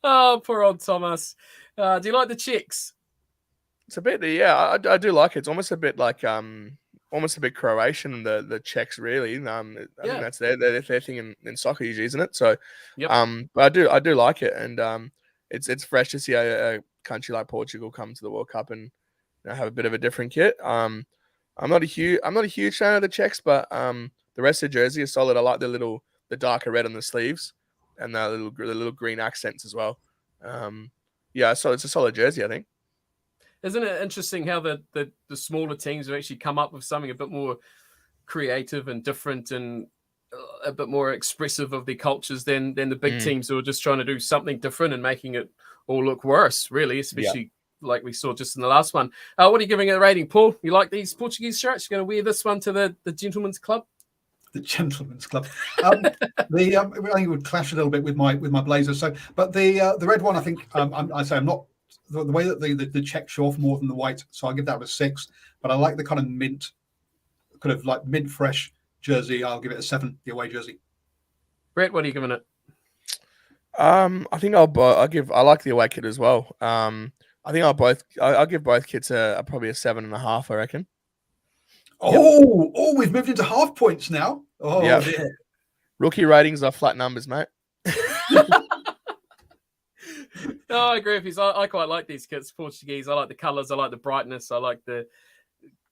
Speaker 1: Oh, poor old Thomas. Do you like the checks?
Speaker 3: It's a bit, I do like it. It's almost a bit like almost a bit Croatian, the checks really. I think that's their thing in soccer usually, isn't it? So but I do like it, and it's fresh to see a country like Portugal come to the World Cup and have a bit of a different kit. I'm not a huge fan of the checks, but the rest of the jersey is solid. I like the darker red on the sleeves and the little green accents as well. So it's a solid jersey, I think.
Speaker 1: Isn't it interesting how the smaller teams have actually come up with something a bit more creative and different and a bit more expressive of their cultures than the big teams who are just trying to do something different and making it all look worse, really, especially like we saw just in the last one. What are you giving it a rating, Paul? You like these Portuguese shirts? You're going to wear this one to the Gentleman's Club?
Speaker 2: The Gentleman's Club. I think it would clash a little bit with my blazer. So, but the red one, I think I'm not the way that the checks show off more than the white. So I'll give that a 6. But I like the kind of mint fresh jersey. I'll give it a 7. The away jersey.
Speaker 1: Brett, what are you giving it?
Speaker 3: I think I like the away kit as well. I think I'll give both kits probably a 7.5. I reckon.
Speaker 2: Oh, we've moved into half points now. Oh, yeah. Dear.
Speaker 3: Rookie ratings are flat numbers, mate.
Speaker 1: No, I agree with you. I quite like these kits, Portuguese. I like the colours. I like the brightness. I like the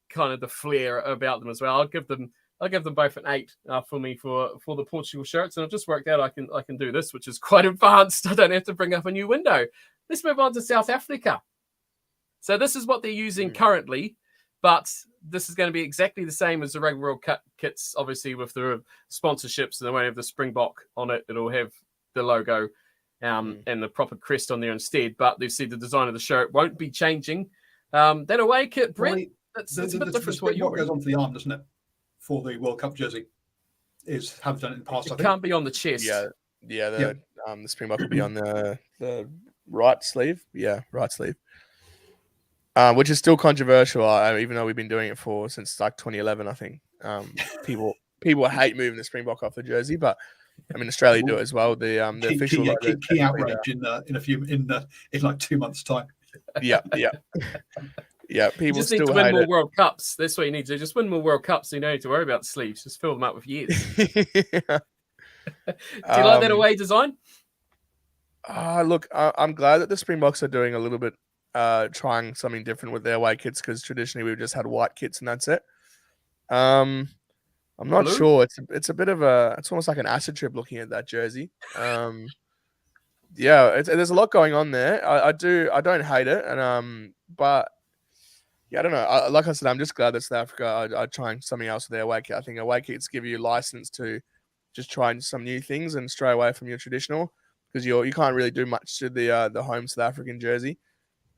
Speaker 1: kind of the flair about them as well. I'll give them both an 8 for me for the Portugal shirts. And I've just worked out I can do this, which is quite advanced. I don't have to bring up a new window. Let's move on to South Africa. So this is what they're using currently, but this is going to be exactly the same as the Rugby World Cup kits, obviously with the sponsorships, and they won't have the Springbok on it. It'll have the logo and the proper crest on there instead. But they've said the design of the shirt won't be changing. That away kit, Brett, it's a bit different to what you're
Speaker 2: goes onto the arm, doesn't it? for the World Cup jersey. Have done it in the past.
Speaker 1: It can't be on the chest.
Speaker 3: Yeah. The Springbok will be on the right sleeve. Yeah, right sleeve. Which is still controversial, even though we've been doing it since like 2011, I think. People hate moving the Springbok off the jersey, but I mean Australia do it as well. The official
Speaker 2: key outrage in like 2 months' time.
Speaker 3: Yeah. People
Speaker 1: you just
Speaker 3: still
Speaker 1: need to win more
Speaker 3: it.
Speaker 1: World Cups. That's what you need to do. Just win more World Cups, so you don't need to worry about the sleeves. Just fill them up with years.
Speaker 3: Yeah.
Speaker 1: Do you like that away design?
Speaker 3: Look, I'm glad that the Springboks are doing a little bit, trying something different with their away kits, because traditionally we've just had white kits and that's it. I'm not sure. It's a bit of it's almost like an acid trip looking at that jersey. Yeah, there's a lot going on there. I don't hate it, and but yeah, I don't know. Like I said, I'm just glad that South Africa are trying something else with their away kit. I think away kits give you a license to just try some new things and stray away from your traditional, because you can't really do much to the home South African jersey.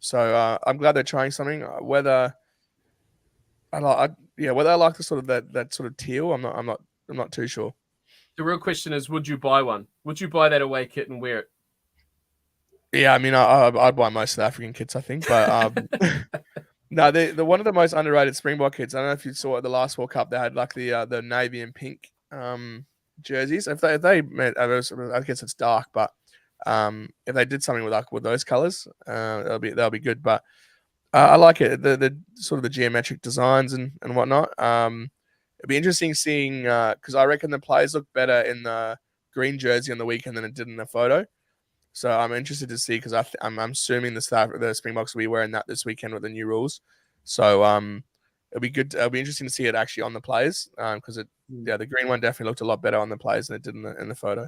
Speaker 3: So I'm glad they're trying something. Whether I like the sort of that sort of teal, I'm not too sure.
Speaker 1: The real question is, would you buy one? Would you buy that away kit and wear it?
Speaker 3: Yeah, I mean, I'd buy most South African kits, I think, but no, the one of the most underrated Springbok kits. I don't know if you saw at the last World Cup, they had like the navy and pink jerseys. If they meant, I guess it's dark, but if they did something with those colors, that'll be good. But I like it, the sort of the geometric designs and whatnot. It'd be interesting seeing, because I reckon the players look better in the green jersey on the weekend than it did in the photo. So I'm interested to see, because I'm assuming the Springboks will be wearing that this weekend with the new rules. So it'll be good. It'll be interesting to see it actually on the players, because the green one definitely looked a lot better on the players than it did in the photo.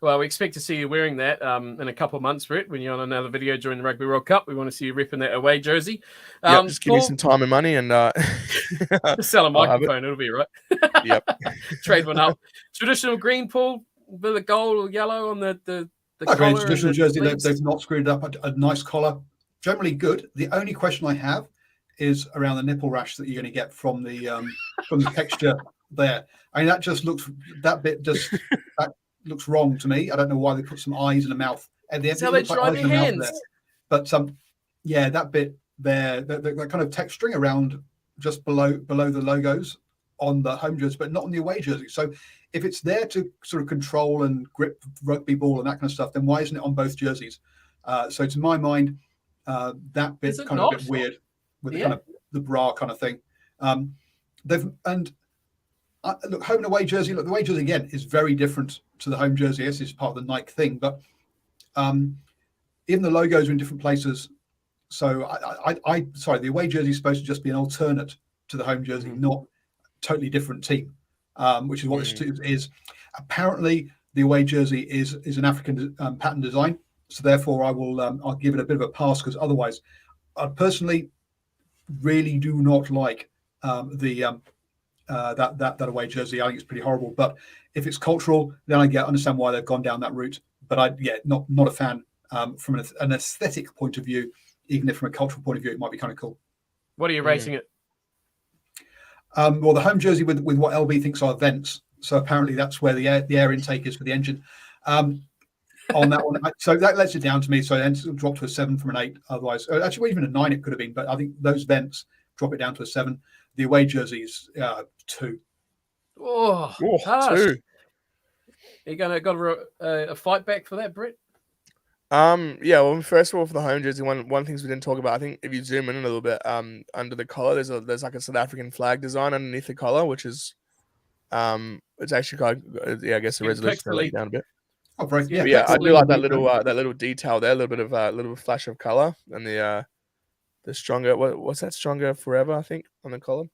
Speaker 1: Well, we expect to see you wearing that in a couple of months, Brett, when you're on another video during the Rugby World Cup. We want to see you ripping that away jersey.
Speaker 3: Just give me some time and money, and
Speaker 1: just sell a microphone. It'll be right.
Speaker 3: Yep.
Speaker 1: Trade one up. Traditional green, Paul, with a gold or yellow on the
Speaker 2: collar. Traditional jersey, they've not screwed up. A nice collar, generally good. The only question I have is around the nipple rash that you're going to get from the texture there. I mean, that looks wrong to me. I don't know why they put some eyes and a mouth at the end.
Speaker 1: That's how they dry their hands.
Speaker 2: But that bit there, that kind of texturing around just below the logos on the home jersey, but not on the away jersey. So if it's there to sort of control and grip rugby ball and that kind of stuff, then why isn't it on both jerseys? So to my mind, that bit's kind of a bit weird with the kind of the bra kind of thing. Look, home and away jersey. Look, the away jersey again is very different to the home jersey. Yes, it's part of the Nike thing, but even the logos are in different places. So the away jersey is supposed to just be an alternate to the home jersey, not totally different team, which is what this is. Apparently, the away jersey is an African pattern design, so therefore I'll give it a bit of a pass, because otherwise, I personally really do not like that away jersey. I think it's pretty horrible. But if it's cultural, then I understand why they've gone down that route. But not a fan from an aesthetic point of view. Even if from a cultural point of view, it might be kind of cool.
Speaker 1: What are you rating it?
Speaker 2: Well, the home jersey with what LB thinks are vents. So apparently that's where the air intake is for the engine. On that one, so that lets it down to me. So then it'll drop to a 7 from an 8. Otherwise, actually, even a 9 it could have been. But I think those vents drop it down to a 7. The away jersey is 2.
Speaker 1: Oh,
Speaker 3: 2.
Speaker 1: Are you got a fight back for that, Brett?
Speaker 3: Yeah. Well, first of all, for the home jersey, one things we didn't talk about. I think if you zoom in a little bit, under the collar, there's like a South African flag design underneath the collar, which is, it's actually quite, I guess the resolution will let you down a bit.
Speaker 2: Oh, right. Yeah.
Speaker 3: Yeah, I do like that little detail there, a little flash of color, and the stronger, what's that, stronger forever, I think, on the collar.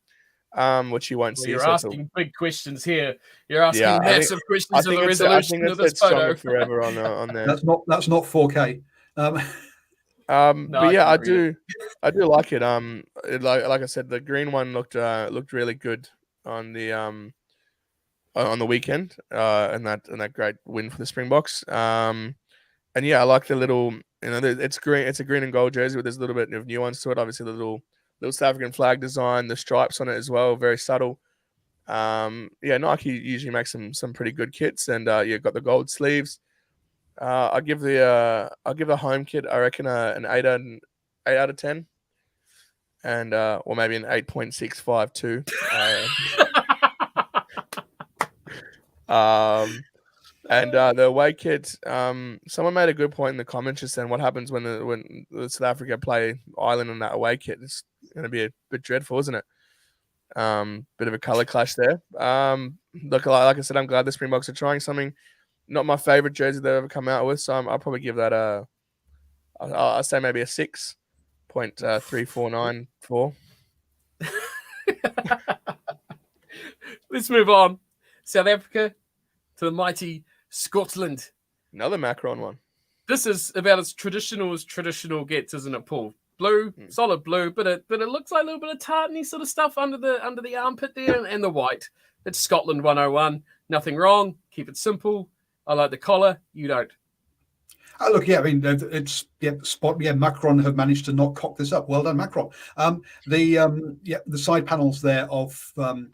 Speaker 3: Which you won't see.
Speaker 1: You're asking big questions here. You're asking massive questions of the resolution of this photo.
Speaker 3: Forever on there.
Speaker 2: That's not 4K.
Speaker 3: But yeah, I do like it. Like I said, the green one looked really good on the weekend, and that great win for the Springboks. And yeah, I like the little, it's green. It's a green and gold jersey, but there's a little bit of nuance to it. Obviously, the little South African flag design, the stripes on it as well, very subtle. Nike usually makes some pretty good kits, and you've got the gold sleeves. I'll give the home kit, I reckon, an 8 out of 10, and or maybe an 8.652. And the away kit, someone made a good point in the comments just saying what happens when the South Africa play Ireland in that away kit. It's going to be a bit dreadful, isn't it? Bit of a color clash there. Look, like I said, I'm glad the Springboks are trying something. Not my favorite jersey they've ever come out with, so I'll probably give that I'll say maybe a 6.3494.
Speaker 1: Let's move on. South Africa to the mighty Scotland.
Speaker 3: Another Macron one.
Speaker 1: This is about as traditional gets, isn't it, Paul? Blue, solid blue, but it looks like a little bit of tartany sort of stuff under the armpit there, and the white. It's Scotland 101. Nothing wrong. Keep it simple. I like the collar. You don't.
Speaker 2: Oh, look, yeah, I mean, it's Macron have managed to not cock this up. Well done, Macron. The side panels there of the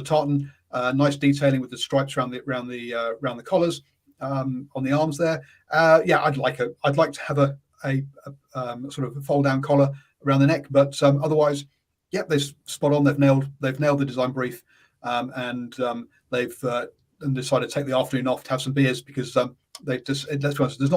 Speaker 2: tartan, nice detailing with the stripes around the collars, on the arms there. I'd like to have a sort of a fold down collar around the neck, but otherwise, they're spot on. They've nailed the design brief, and they've decided to take the afternoon off to have some beers because they just, let's be honest, they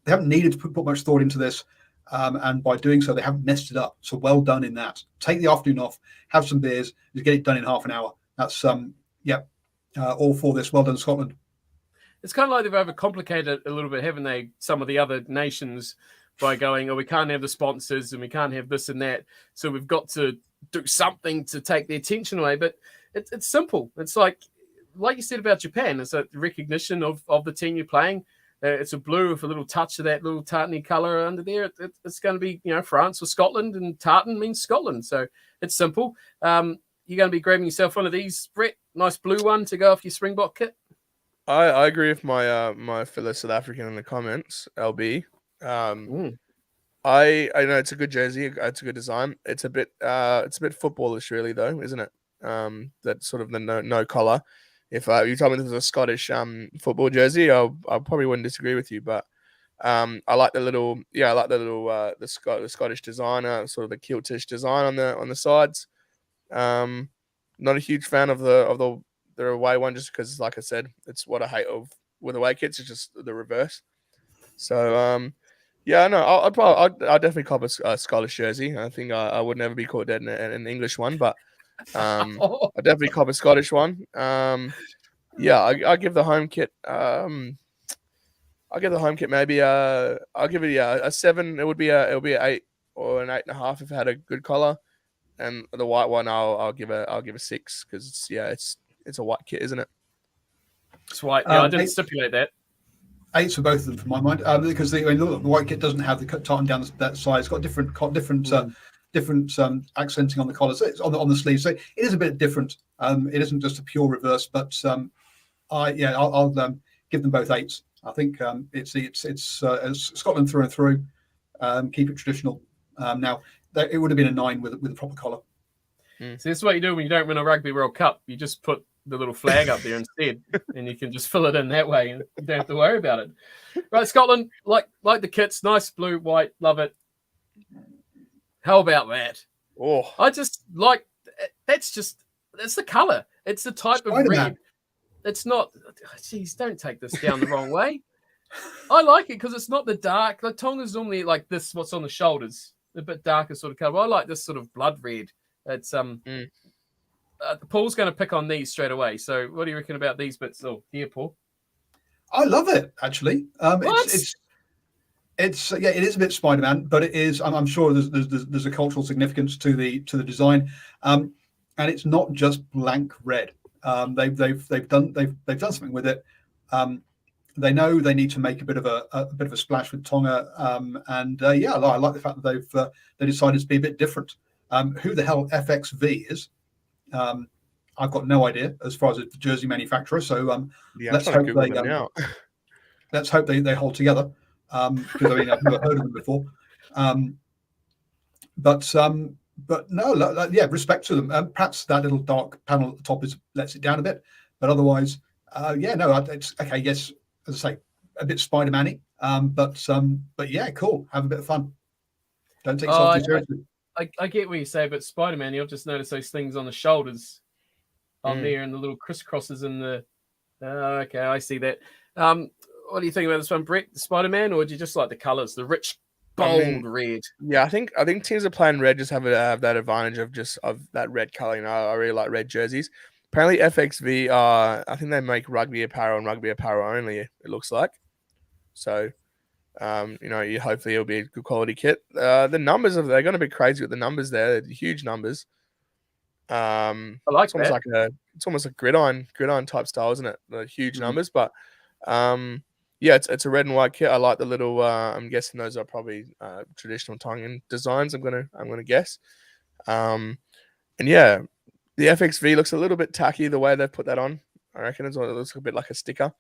Speaker 2: haven't needed to put much thought into this, and by doing so they haven't messed it up. So well done in that. Take the afternoon off, have some beers, just get it done in half an hour. That's all for this. Well done, Scotland.
Speaker 1: It's kind of like they've overcomplicated it a little bit, haven't they? Some of the other nations by going, oh, we can't have the sponsors and we can't have this and that, so we've got to do something to take the attention away. But it's simple. It's like you said about Japan. It's a recognition of the team you're playing. It's a blue with a little touch of that little tartany color under there. It's going to be, France or Scotland, and tartan means Scotland. So it's simple. You're going to be grabbing yourself one of these, Brett. Nice blue one to go off your Springbok kit.
Speaker 3: I agree with my my fellow South African in the comments, LB. I know it's a good jersey. It's a good design. It's a bit footballish, really, though, isn't it? That sort of the no collar. If you told me this was a Scottish football jersey, I probably wouldn't disagree with you. But I like the Scottish design, sort of the kiltish design on the sides. Not a huge fan of the away one, just because, like I said, it's what I hate with away kits. It's just the reverse. So I'll definitely cop a Scottish jersey. I think I would never be caught dead in an English one, but I definitely cop a Scottish one. I give the home kit. I'll give the home kit maybe I'll give it a 7. It'll be an 8 or an 8.5 if it had a good collar, and the white one I'll give a 6 because it's a white kit, isn't it?
Speaker 1: It's white. Yeah, I didn't stipulate that.
Speaker 2: 8s for both of them, from my mind, because the white kit doesn't have the tartan down that side. It's got different accenting on the collars, so on the sleeves. So it is a bit different. It isn't just a pure reverse, but I'll give them both 8s. I think it's Scotland through and through. Keep it traditional. Now it would have been a 9 with a proper collar.
Speaker 1: So this is what you do when you don't win a Rugby World Cup. You just put the little flag up there instead, and you can just fill it in that way, and you don't have to worry about it. Right, Scotland, like the kits, nice blue, white, love it. How about that?
Speaker 3: Oh,
Speaker 1: I just like that's the color. It's the type of red. It's not. Geez, don't take this down the wrong way. I like it because it's not the dark. Like Tonga's normally like this. What's on the shoulders, a bit darker sort of color. I like this sort of blood red. It's Paul's going to pick on these straight away. So, what do you reckon about these bits? Oh, here, Paul.
Speaker 2: I love it, actually.
Speaker 1: What?
Speaker 2: It is a bit Spider-Man, but it is. I'm sure there's a cultural significance to the design, and it's not just blank red. They've done something with it. They know they need to make a bit of a splash with Tonga, I like the fact that they decided to be a bit different. Who the hell FXV is? I've got no idea as far as the jersey manufacturer. So let's hope they hold together. Because I've never heard of them before. but no, yeah, respect to them. Perhaps that little dark panel at the top lets it down a bit, but otherwise, yeah, no, it's okay. Yes, as I say, a bit Spider-Man-y, but yeah, cool. Have a bit of fun. Don't take yourself too seriously.
Speaker 1: I get what you say, but Spider-Man, you'll just notice those things on the shoulders on there and the little crisscrosses in the. Okay, I see that. What do you think about this one, Brett? Spider-Man, or do you just like the colours, the rich, bold red?
Speaker 3: Yeah, I think teams that play in red just have that advantage of that red colour. You know, I really like red jerseys. Apparently, FXV I think they make rugby apparel and rugby apparel only. It looks like. So, you know, hopefully it'll be a good quality kit. The numbers they're going to be crazy with the numbers there. They're huge numbers.
Speaker 1: I like
Speaker 3: it's almost
Speaker 1: that.
Speaker 3: It's almost a gridiron type style, isn't it? The huge numbers, but yeah, it's a red and white kit. I like the little. I'm guessing those are probably traditional Tongan designs. I'm gonna guess. And yeah, the FXV looks a little bit tacky the way they've put that on. I reckon it looks a bit like a sticker.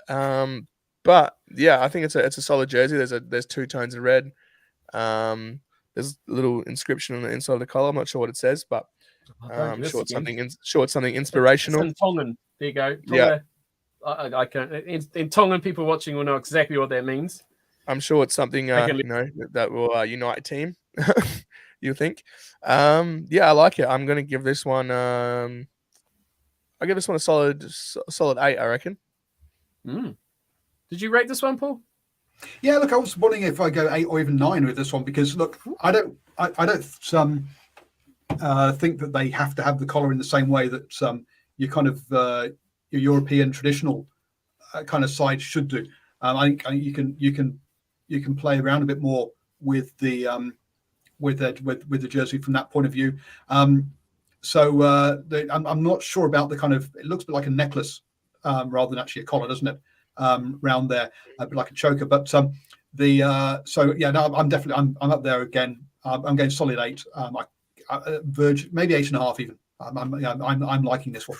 Speaker 3: But yeah, I think it's a solid jersey. There's two tones of red. There's a little inscription on the inside of the collar. I'm not sure what it says, but I'm sure it's something inspirational.
Speaker 1: It's in Tongan. There you go. Tonga.
Speaker 3: Yeah.
Speaker 1: I can't. In Tongan, people watching will know exactly what that means.
Speaker 3: I'm sure it's something you know, that will unite a team. You think? Yeah, I like it. I'm gonna give this one. I'll give this one a solid 8. I reckon.
Speaker 1: Did you rate this one, Paul?
Speaker 2: Yeah, look, I was wondering if I go 8 or even 9 with this one because look, I don't think that they have to have the collar in the same way that you kind of your European traditional kind of side should do. I think you can play around a bit more with the jersey from that point of view. So I'm not sure about the kind of. It looks a bit like a necklace rather than actually a collar, doesn't it? Round there, a bit like a choker. But so yeah, no, I'm up there again. I'm going solid 8. Verge maybe 8.5 even. I'm liking this one.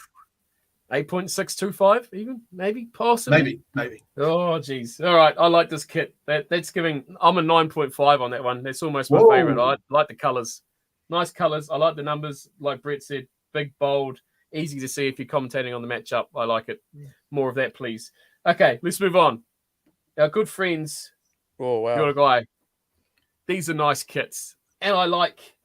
Speaker 1: 8.625 even, maybe, possibly.
Speaker 2: Maybe.
Speaker 1: Oh, geez. All right, I like this kit. That's giving. I'm a 9.5 on that one. That's almost my favorite. I like the colors. Nice colors. I like the numbers. Like Brett said, big, bold, easy to see if you're commentating on the matchup. I like it. More of that, please. Okay, let's move on. Our good friends.
Speaker 3: Oh, wow.
Speaker 1: Uruguay. These are nice kits, and I like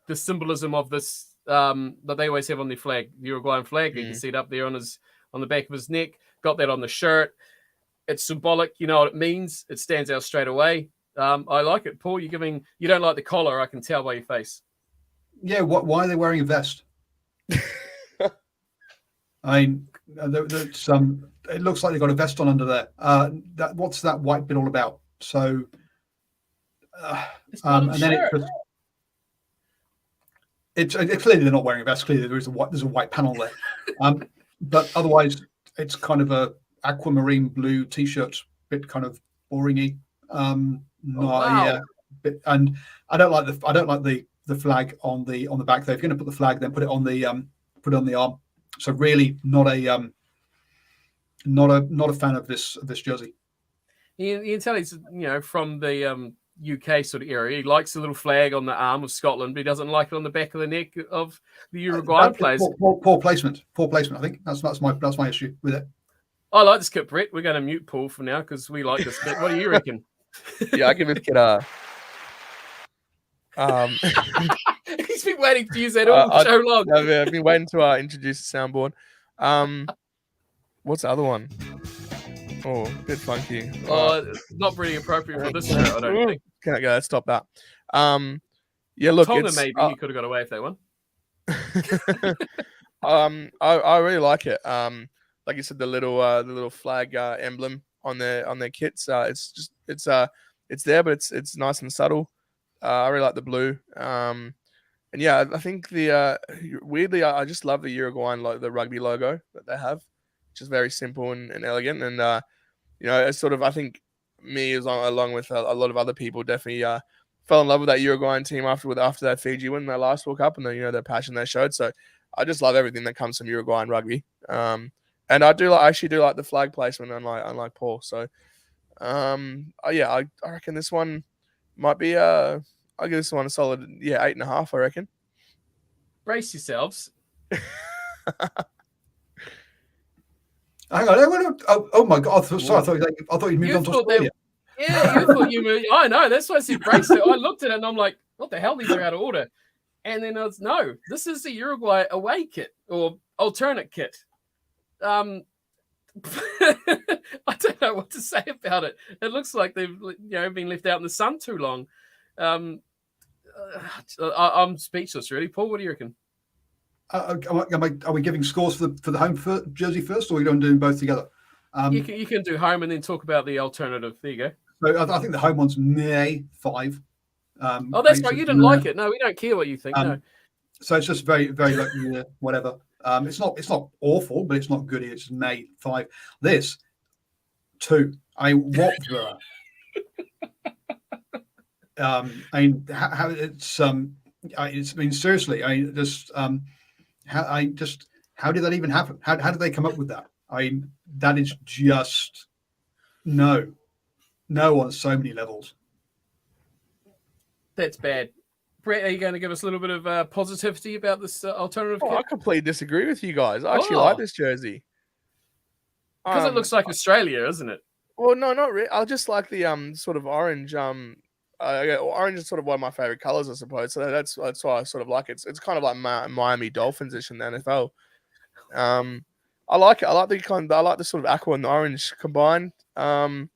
Speaker 1: the symbolism of this. That they always have on their flag, the Uruguayan flag. You can see it up there on the back of his neck. Got that on the shirt. It's symbolic. You know what it means. It stands out straight away. I like it. Paul, you don't like the collar. I can tell by your face.
Speaker 2: Yeah. Why are they wearing a vest? I mean, it looks like they've got a vest on under there. What's that white bit all about? So, and then it's clearly they're not wearing a vest. Clearly there's a white panel there, but otherwise it's kind of a aquamarine blue t-shirt, bit kind of boringy. Yeah, and I don't like the flag on the back there. If you're going to put the flag, then put it on the arm. So really not a fan of this jersey.
Speaker 1: You can tell he's from the UK sort of area. He likes the little flag on the arm of Scotland, but he doesn't like it on the back of the neck of the Uruguayan players.
Speaker 2: Poor placement. I think that's my issue with it.
Speaker 1: I like this kit, Brett. We're going to mute Paul for now because we like this kit. What do you reckon?
Speaker 3: Yeah, I give this kit a.
Speaker 1: He's been waiting to use that all so long.
Speaker 3: I've been waiting to introduce the soundboard. What's the other one? Oh, a bit funky.
Speaker 1: Not really appropriate for this show, I don't think.
Speaker 3: Can't go. Let's stop that. Yeah, look,
Speaker 1: Tonga maybe you could have got away with that one.
Speaker 3: I really like it. Like you said, the little flag emblem on their kits. It's there, but it's nice and subtle. I really like the blue. And yeah, I think weirdly, I just love the Uruguayan the rugby logo that they have, which is very simple and elegant. And it's sort of, I think me along with a lot of other people definitely fell in love with that Uruguayan team after that Fiji win, their last World Cup, and their passion they showed. So I just love everything that comes from Uruguayan rugby. And I actually do like the flag placement, unlike Paul. So yeah, I reckon this one might be a I'll give this one a solid 8.5. I reckon.
Speaker 1: Brace yourselves.
Speaker 2: Hang on. Oh my God. Sorry. I thought you moved on to Australia.
Speaker 1: Yeah, you thought you moved. I know. That's why I said brace it. I looked at it and I'm like, what the hell? These are out of order. And then no, this is the Uruguay away kit or alternate kit. I don't know what to say about it. It looks like they've been left out in the sun too long. I'm speechless, really. Paul, what do you reckon?
Speaker 2: Are we giving scores for the home jersey first, or are we going to do both together?
Speaker 1: You can do home and then talk about the alternative. There you go.
Speaker 2: So I think the home one's 5.
Speaker 1: That's right. You didn't like it. No, we don't care what you think. No.
Speaker 2: So it's just very, very like whatever. It's not awful, but it's not good. It's 5. This 2. What the? How it's seriously. How did that even happen? How did they come up with that? That is just no on so many levels.
Speaker 1: That's bad. Brett, are you going to give us a little bit of positivity about this alternative kit?
Speaker 3: I completely disagree with you guys. I actually like this jersey.
Speaker 1: Because it looks like Australia, isn't it?
Speaker 3: Well, no, not really. I just like the sort of orange. Orange is sort of one of my favorite colors, I suppose. So that's why I sort of like it. It's kind of like Miami Dolphins-ish in the NFL. I like it. I like the sort of aqua and the orange combined. And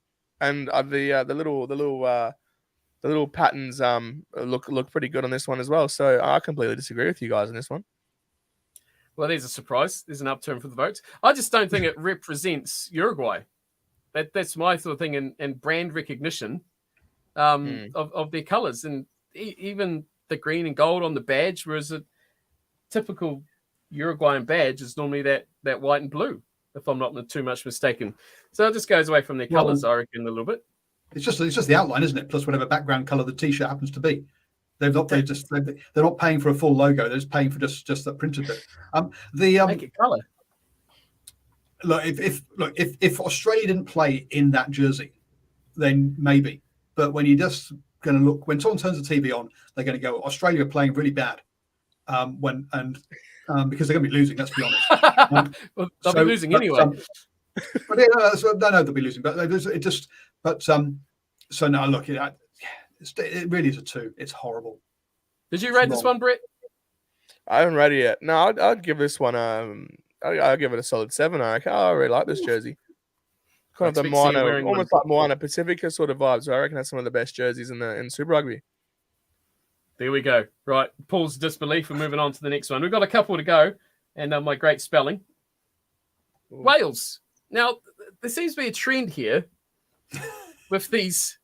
Speaker 3: the little patterns look pretty good on this one as well. So I completely disagree with you guys on this one.
Speaker 1: Well, there's a surprise. There's an upturn for the votes. I just don't think it represents Uruguay. That's my sort of thing, and brand recognition of their colours, and even the green and gold on the badge, whereas a typical Uruguayan badge is normally that white and blue, if I'm not too much mistaken. So it just goes away from their colours, I reckon, a little bit.
Speaker 2: It's just the outline, isn't it? Plus whatever background colour the T-shirt happens to be. They're not paying for a full logo. They're just paying for just that printed bit.
Speaker 1: Make it colour.
Speaker 2: Look, if Australia didn't play in that jersey, then maybe. But when you're just going to look, when someone turns the TV on, they're going to go, Australia are playing really bad. Because they're going to be losing. Let's be honest.
Speaker 1: Well, they'll be losing anyway.
Speaker 2: But yeah, no, they'll be losing. But it just. But so now look, it really is a 2. It's horrible.
Speaker 1: Did you rate this one, Brett?
Speaker 3: I haven't read it yet. No, I'd give this one. I'll give it a solid 7. I reckon. I really like this jersey. Kind of the Moana, almost like Moana Pacifica sort of vibes. So I reckon that's some of the best jerseys in Super Rugby.
Speaker 1: There we go. Right, Paul's disbelief. We're moving on to the next one. We've got a couple to go, and my great spelling. Ooh. Wales. Now, there seems to be a trend here with these.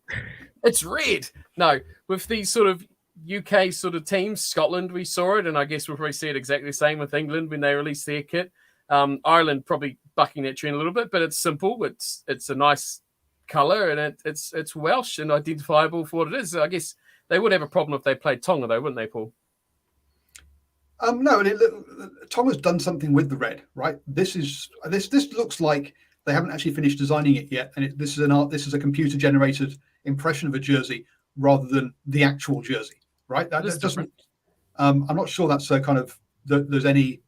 Speaker 1: It's red. No, with these sort of UK sort of teams. Scotland, we saw it, and I guess we'll probably see it exactly the same with England when they release their kit. Ireland probably bucking that trend a little bit, but it's simple. It's a nice colour, and it's Welsh and identifiable for what it is. I guess they would have a problem if they played Tonga, though, wouldn't they, Paul?
Speaker 2: No, Tonga's done something with the red, right? This looks like they haven't actually finished designing it yet, and this is a computer-generated impression of a jersey rather than the actual jersey, right? That doesn't. I'm not sure that's a kind of there's any.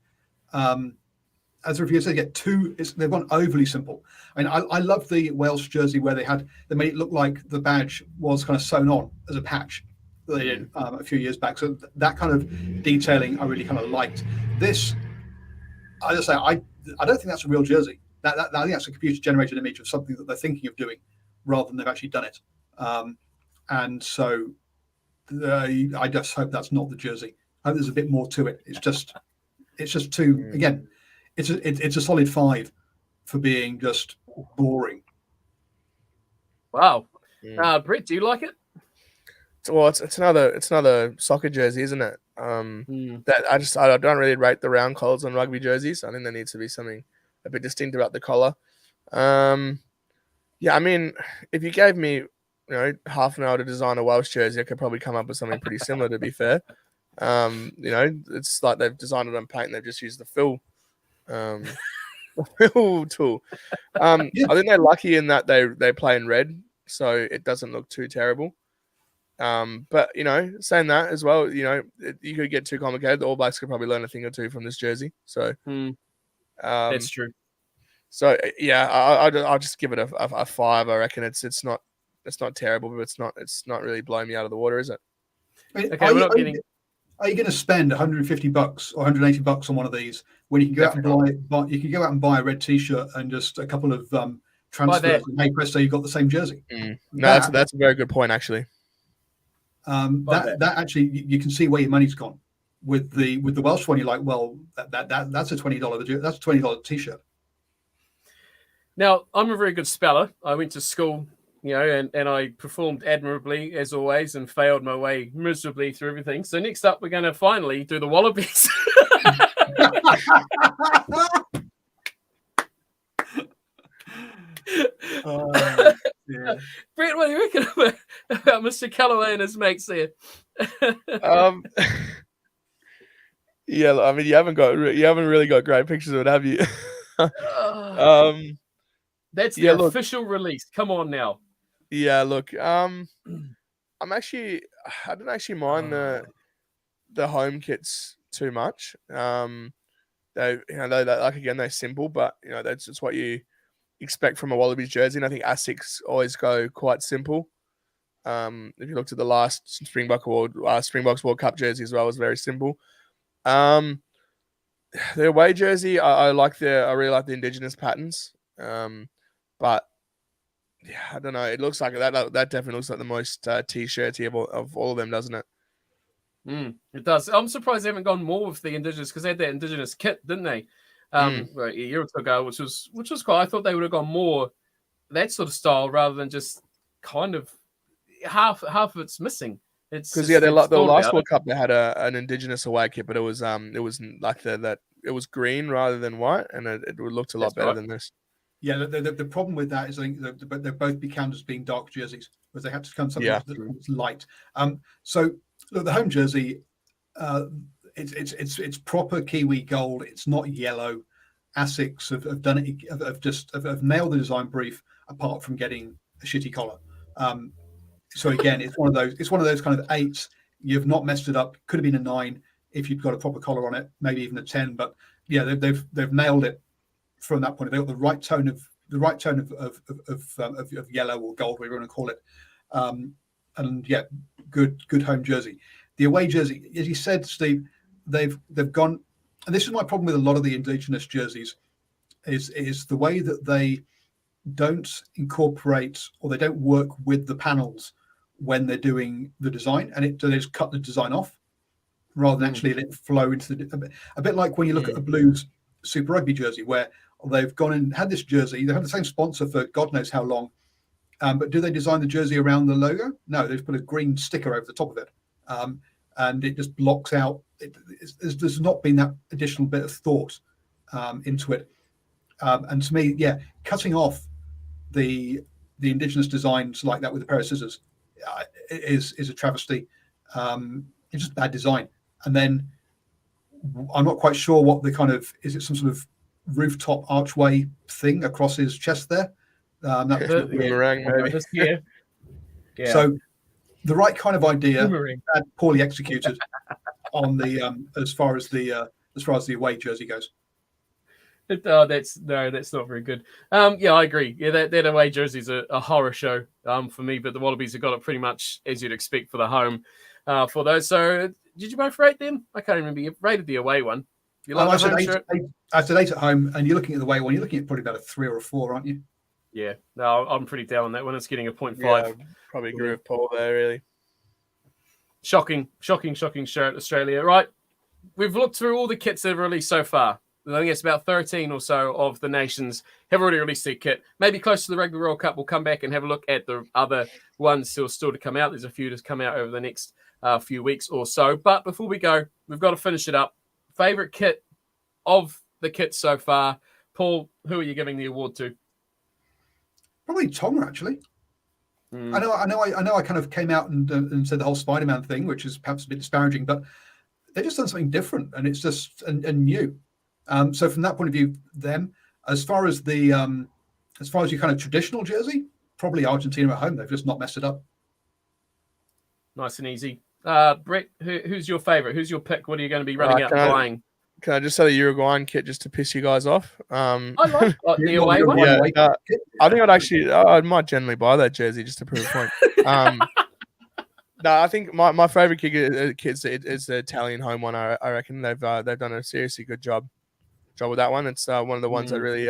Speaker 2: As the reviewer said, they've gone overly simple. I mean, I love the Welsh jersey where they made it look like the badge was kind of sewn on as a patch. They did a few years back. So that kind of detailing I really kind of liked. This, I just say, I don't think that's a real jersey. I think that's a computer-generated image of something that they're thinking of doing, rather than they've actually done it. And so I just hope that's not the jersey. I hope there's a bit more to it. It's just too. Again, it's a solid 5 for being just boring.
Speaker 1: Wow, Brett, do you like it?
Speaker 3: Well, it's another soccer jersey, isn't it? That I don't really rate the round collars on rugby jerseys. I think there needs to be something a bit distinct about the collar. Yeah, I mean, if you gave me half an hour to design a Welsh jersey, I could probably come up with something pretty similar. To be fair, it's like they've designed it on paint and they've just used the fill tool. I think they're lucky in that they play in red, so it doesn't look too terrible. But saying that as well, you could get too complicated. The All Blacks could probably learn a thing or two from this jersey. So
Speaker 1: that's true.
Speaker 3: So yeah, I'll just give it a 5. I reckon it's not terrible, but it's not really blowing me out of the water, is it?
Speaker 1: Okay,
Speaker 2: are you going to spend $150 or $180 on one of these when you can go out and buy a red T-shirt and just a couple of transfers? And hey, presto, you've got the same jersey.
Speaker 3: No, that's a very good point, actually.
Speaker 2: That actually you can see where your money's gone. With the Welsh one, you're like, well, that's a $20 that's a $20 T-shirt.
Speaker 1: Now, I'm a very good speller. I went to school, and I performed admirably, as always, and failed my way miserably through everything. So next up, we're going to finally do the Wallabies.
Speaker 2: Yeah.
Speaker 1: Brett, what do you reckon about Mr. Callaway and his mates there?
Speaker 3: Yeah, I mean, you haven't really got great pictures of it, have you?
Speaker 1: That's the official release. Come on now.
Speaker 3: Yeah, look, I don't actually mind the home kits too much. They're simple, but that's just what you expect from a Wallabies jersey. And I think ASICs always go quite simple. If you looked at the last Springboks World Cup jersey as well, it was very simple. The away jersey, I really like the Indigenous patterns. But yeah, I don't know. It looks like that definitely looks like the most T-shirty of all of them, doesn't it?
Speaker 1: It does. I'm surprised they haven't gone more with the Indigenous, because they had that Indigenous kit, didn't they? A year or two ago, which was cool. I thought they would have gone more that sort of style rather than just kind of half of it's missing. It's
Speaker 3: because the last World Cup they had an Indigenous away kit, but it was like it was green rather than white, and it looked a lot better than this.
Speaker 2: Yeah, the problem with that is I think they're both be counted as being dark jerseys, because they have to come something that's light. So look, the home jersey, it's proper Kiwi gold. It's not yellow. ASICs have done it. Have nailed the design brief, apart from getting a shitty collar. So again, it's one of those kind of 8s. You've not messed it up. Could have been a 9 if you'd got a proper collar on it, maybe even a 10. But yeah, they've nailed it from that point. They've got the right tone of yellow or gold, whatever you want to call it. And yeah, good home jersey. The away jersey, as you said, Steve, they've gone, and this is my problem with a lot of the Indigenous jerseys, is the way that they don't incorporate, or they don't work with the panels when they're doing the design, and they just cut the design off rather than actually let it flow into a bit like when you look at a Blues Super Rugby jersey, where they've gone and had this jersey. They have the same sponsor for God knows how long, but do they design the jersey around the logo? No, they've put a green sticker over the top of it, and it just blocks out. There's not been that additional bit of thought into it, and to me, yeah, cutting off the Indigenous designs like that with a pair of scissors is a travesty. It's just bad design. And then I'm not quite sure what the kind of, is it some sort of rooftop archway thing across his chest there? That
Speaker 3: boomerang, maybe.
Speaker 1: Yeah.
Speaker 2: So the right kind of idea, poorly executed on the as far as the away jersey goes.
Speaker 1: That's not very good. Yeah, I agree. Yeah, that away jersey's a horror show for me, but the Wallabies have got it pretty much as you'd expect for the home for those. So did you both rate them? I can't remember. You rated the away one. You like
Speaker 2: I said 8 at home, and you're looking at the away one. You're looking at probably about a 3 or a 4, aren't you?
Speaker 1: Yeah, no, I'm pretty down on that one. It's getting a 0.5.
Speaker 3: Yeah, probably agree with Paul there, really.
Speaker 1: Shocking shirt, Australia. Right, we've looked through all the kits that have released so far. I think it's about 13 or so of the nations have already released their kit. Maybe close to the Rugby World Cup, we'll come back and have a look at the other ones still to come out. There's a few to come out over the next few weeks or so. But before we go, we've got to finish it up. Favorite kit of the kits so far. Paul, who are you giving the award to?
Speaker 2: Probably Tonga, actually. I know. I kind of came out and said the whole Spider-Man thing, which is perhaps a bit disparaging, but they've just done something different, and it's just and new. So from that point of view, them. As far as your kind of traditional jersey, probably Argentina at home. They've just not messed it up.
Speaker 1: Nice and easy. Brett, who's your favourite? Who's your pick? What are you going to be running out and buying?
Speaker 3: Can I just say the Uruguayan kit just to piss you guys off?
Speaker 1: I like the away one.
Speaker 3: I think I might generally buy that jersey just to prove a point. No, I think my favorite kit is the Italian home one. I reckon they've done a seriously good job with that one. It's one of the ones that really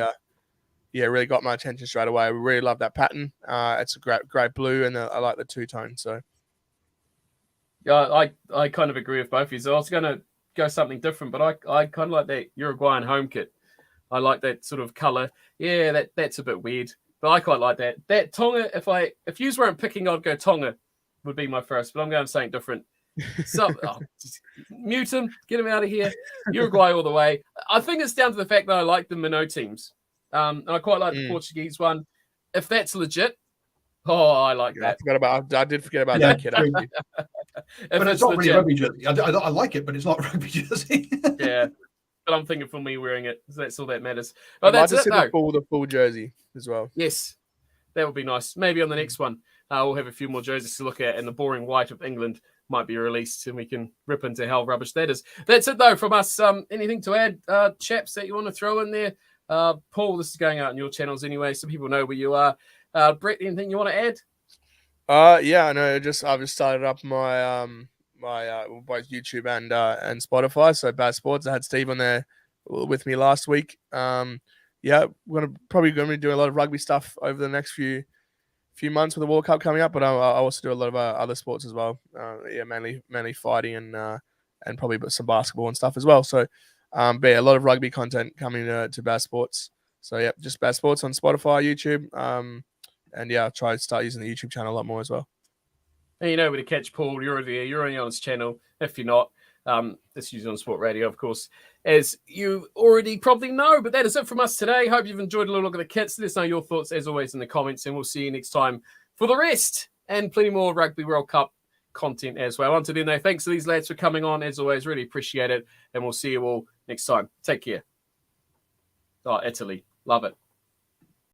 Speaker 3: really got my attention straight away. I really love that pattern. It's a great blue, and I like the two-tone. So
Speaker 1: yeah, I kind of agree with both of you. So I was going to go something different, but I kind of like that Uruguayan home kit. I like that sort of color. Yeah, that's a bit weird, but I quite like that. That Tonga, if you weren't picking, I'd go Tonga would be my first, but I'm going something different. So just mute him, get him out of here. Uruguay all the way. I think it's down to the fact that I like the Minnow teams. And I quite like the Portuguese one. If that's legit, I like that.
Speaker 3: I did forget about that kid. Actually.
Speaker 2: But it's not really rugby jersey. I like it, but it's not rugby jersey.
Speaker 1: Yeah, but I'm thinking for me wearing it, so that's all that matters. But that's it.
Speaker 3: The full jersey as well.
Speaker 1: Yes, that would be nice. Maybe on the next one, we'll have a few more jerseys to look at, and the boring white of England might be released, and we can rip into how rubbish that is. That's it, though, from us. Anything to add, chaps, that you want to throw in there? Paul, this is going out on your channels anyway, so people know where you are. Brett, anything you want to add?
Speaker 3: Yeah, no, I've just started up my both YouTube and Spotify. So Bad Sports, I had Steve on there with me last week. Yeah, we're probably going to be doing a lot of rugby stuff over the next few months with the World Cup coming up, but I also do a lot of other sports as well. Mainly fighting and probably some basketball and stuff as well. So, but yeah, a lot of rugby content coming to Bad Sports. So yeah, just Bad Sports on Spotify, YouTube. And yeah, I'll try to start using the YouTube channel a lot more as well.
Speaker 1: And you know where to catch Paul. You're already there. You're only on his channel. If you're not, this is on Sport Radio, of course, as you already probably know. But that is it from us today. Hope you've enjoyed a little look at the kits. Let us know your thoughts, as always, in the comments. And we'll see you next time for the rest and plenty more Rugby World Cup content as well. Until then, though, thanks to these lads for coming on. As always, really appreciate it. And we'll see you all next time. Take care. Italy. Love it.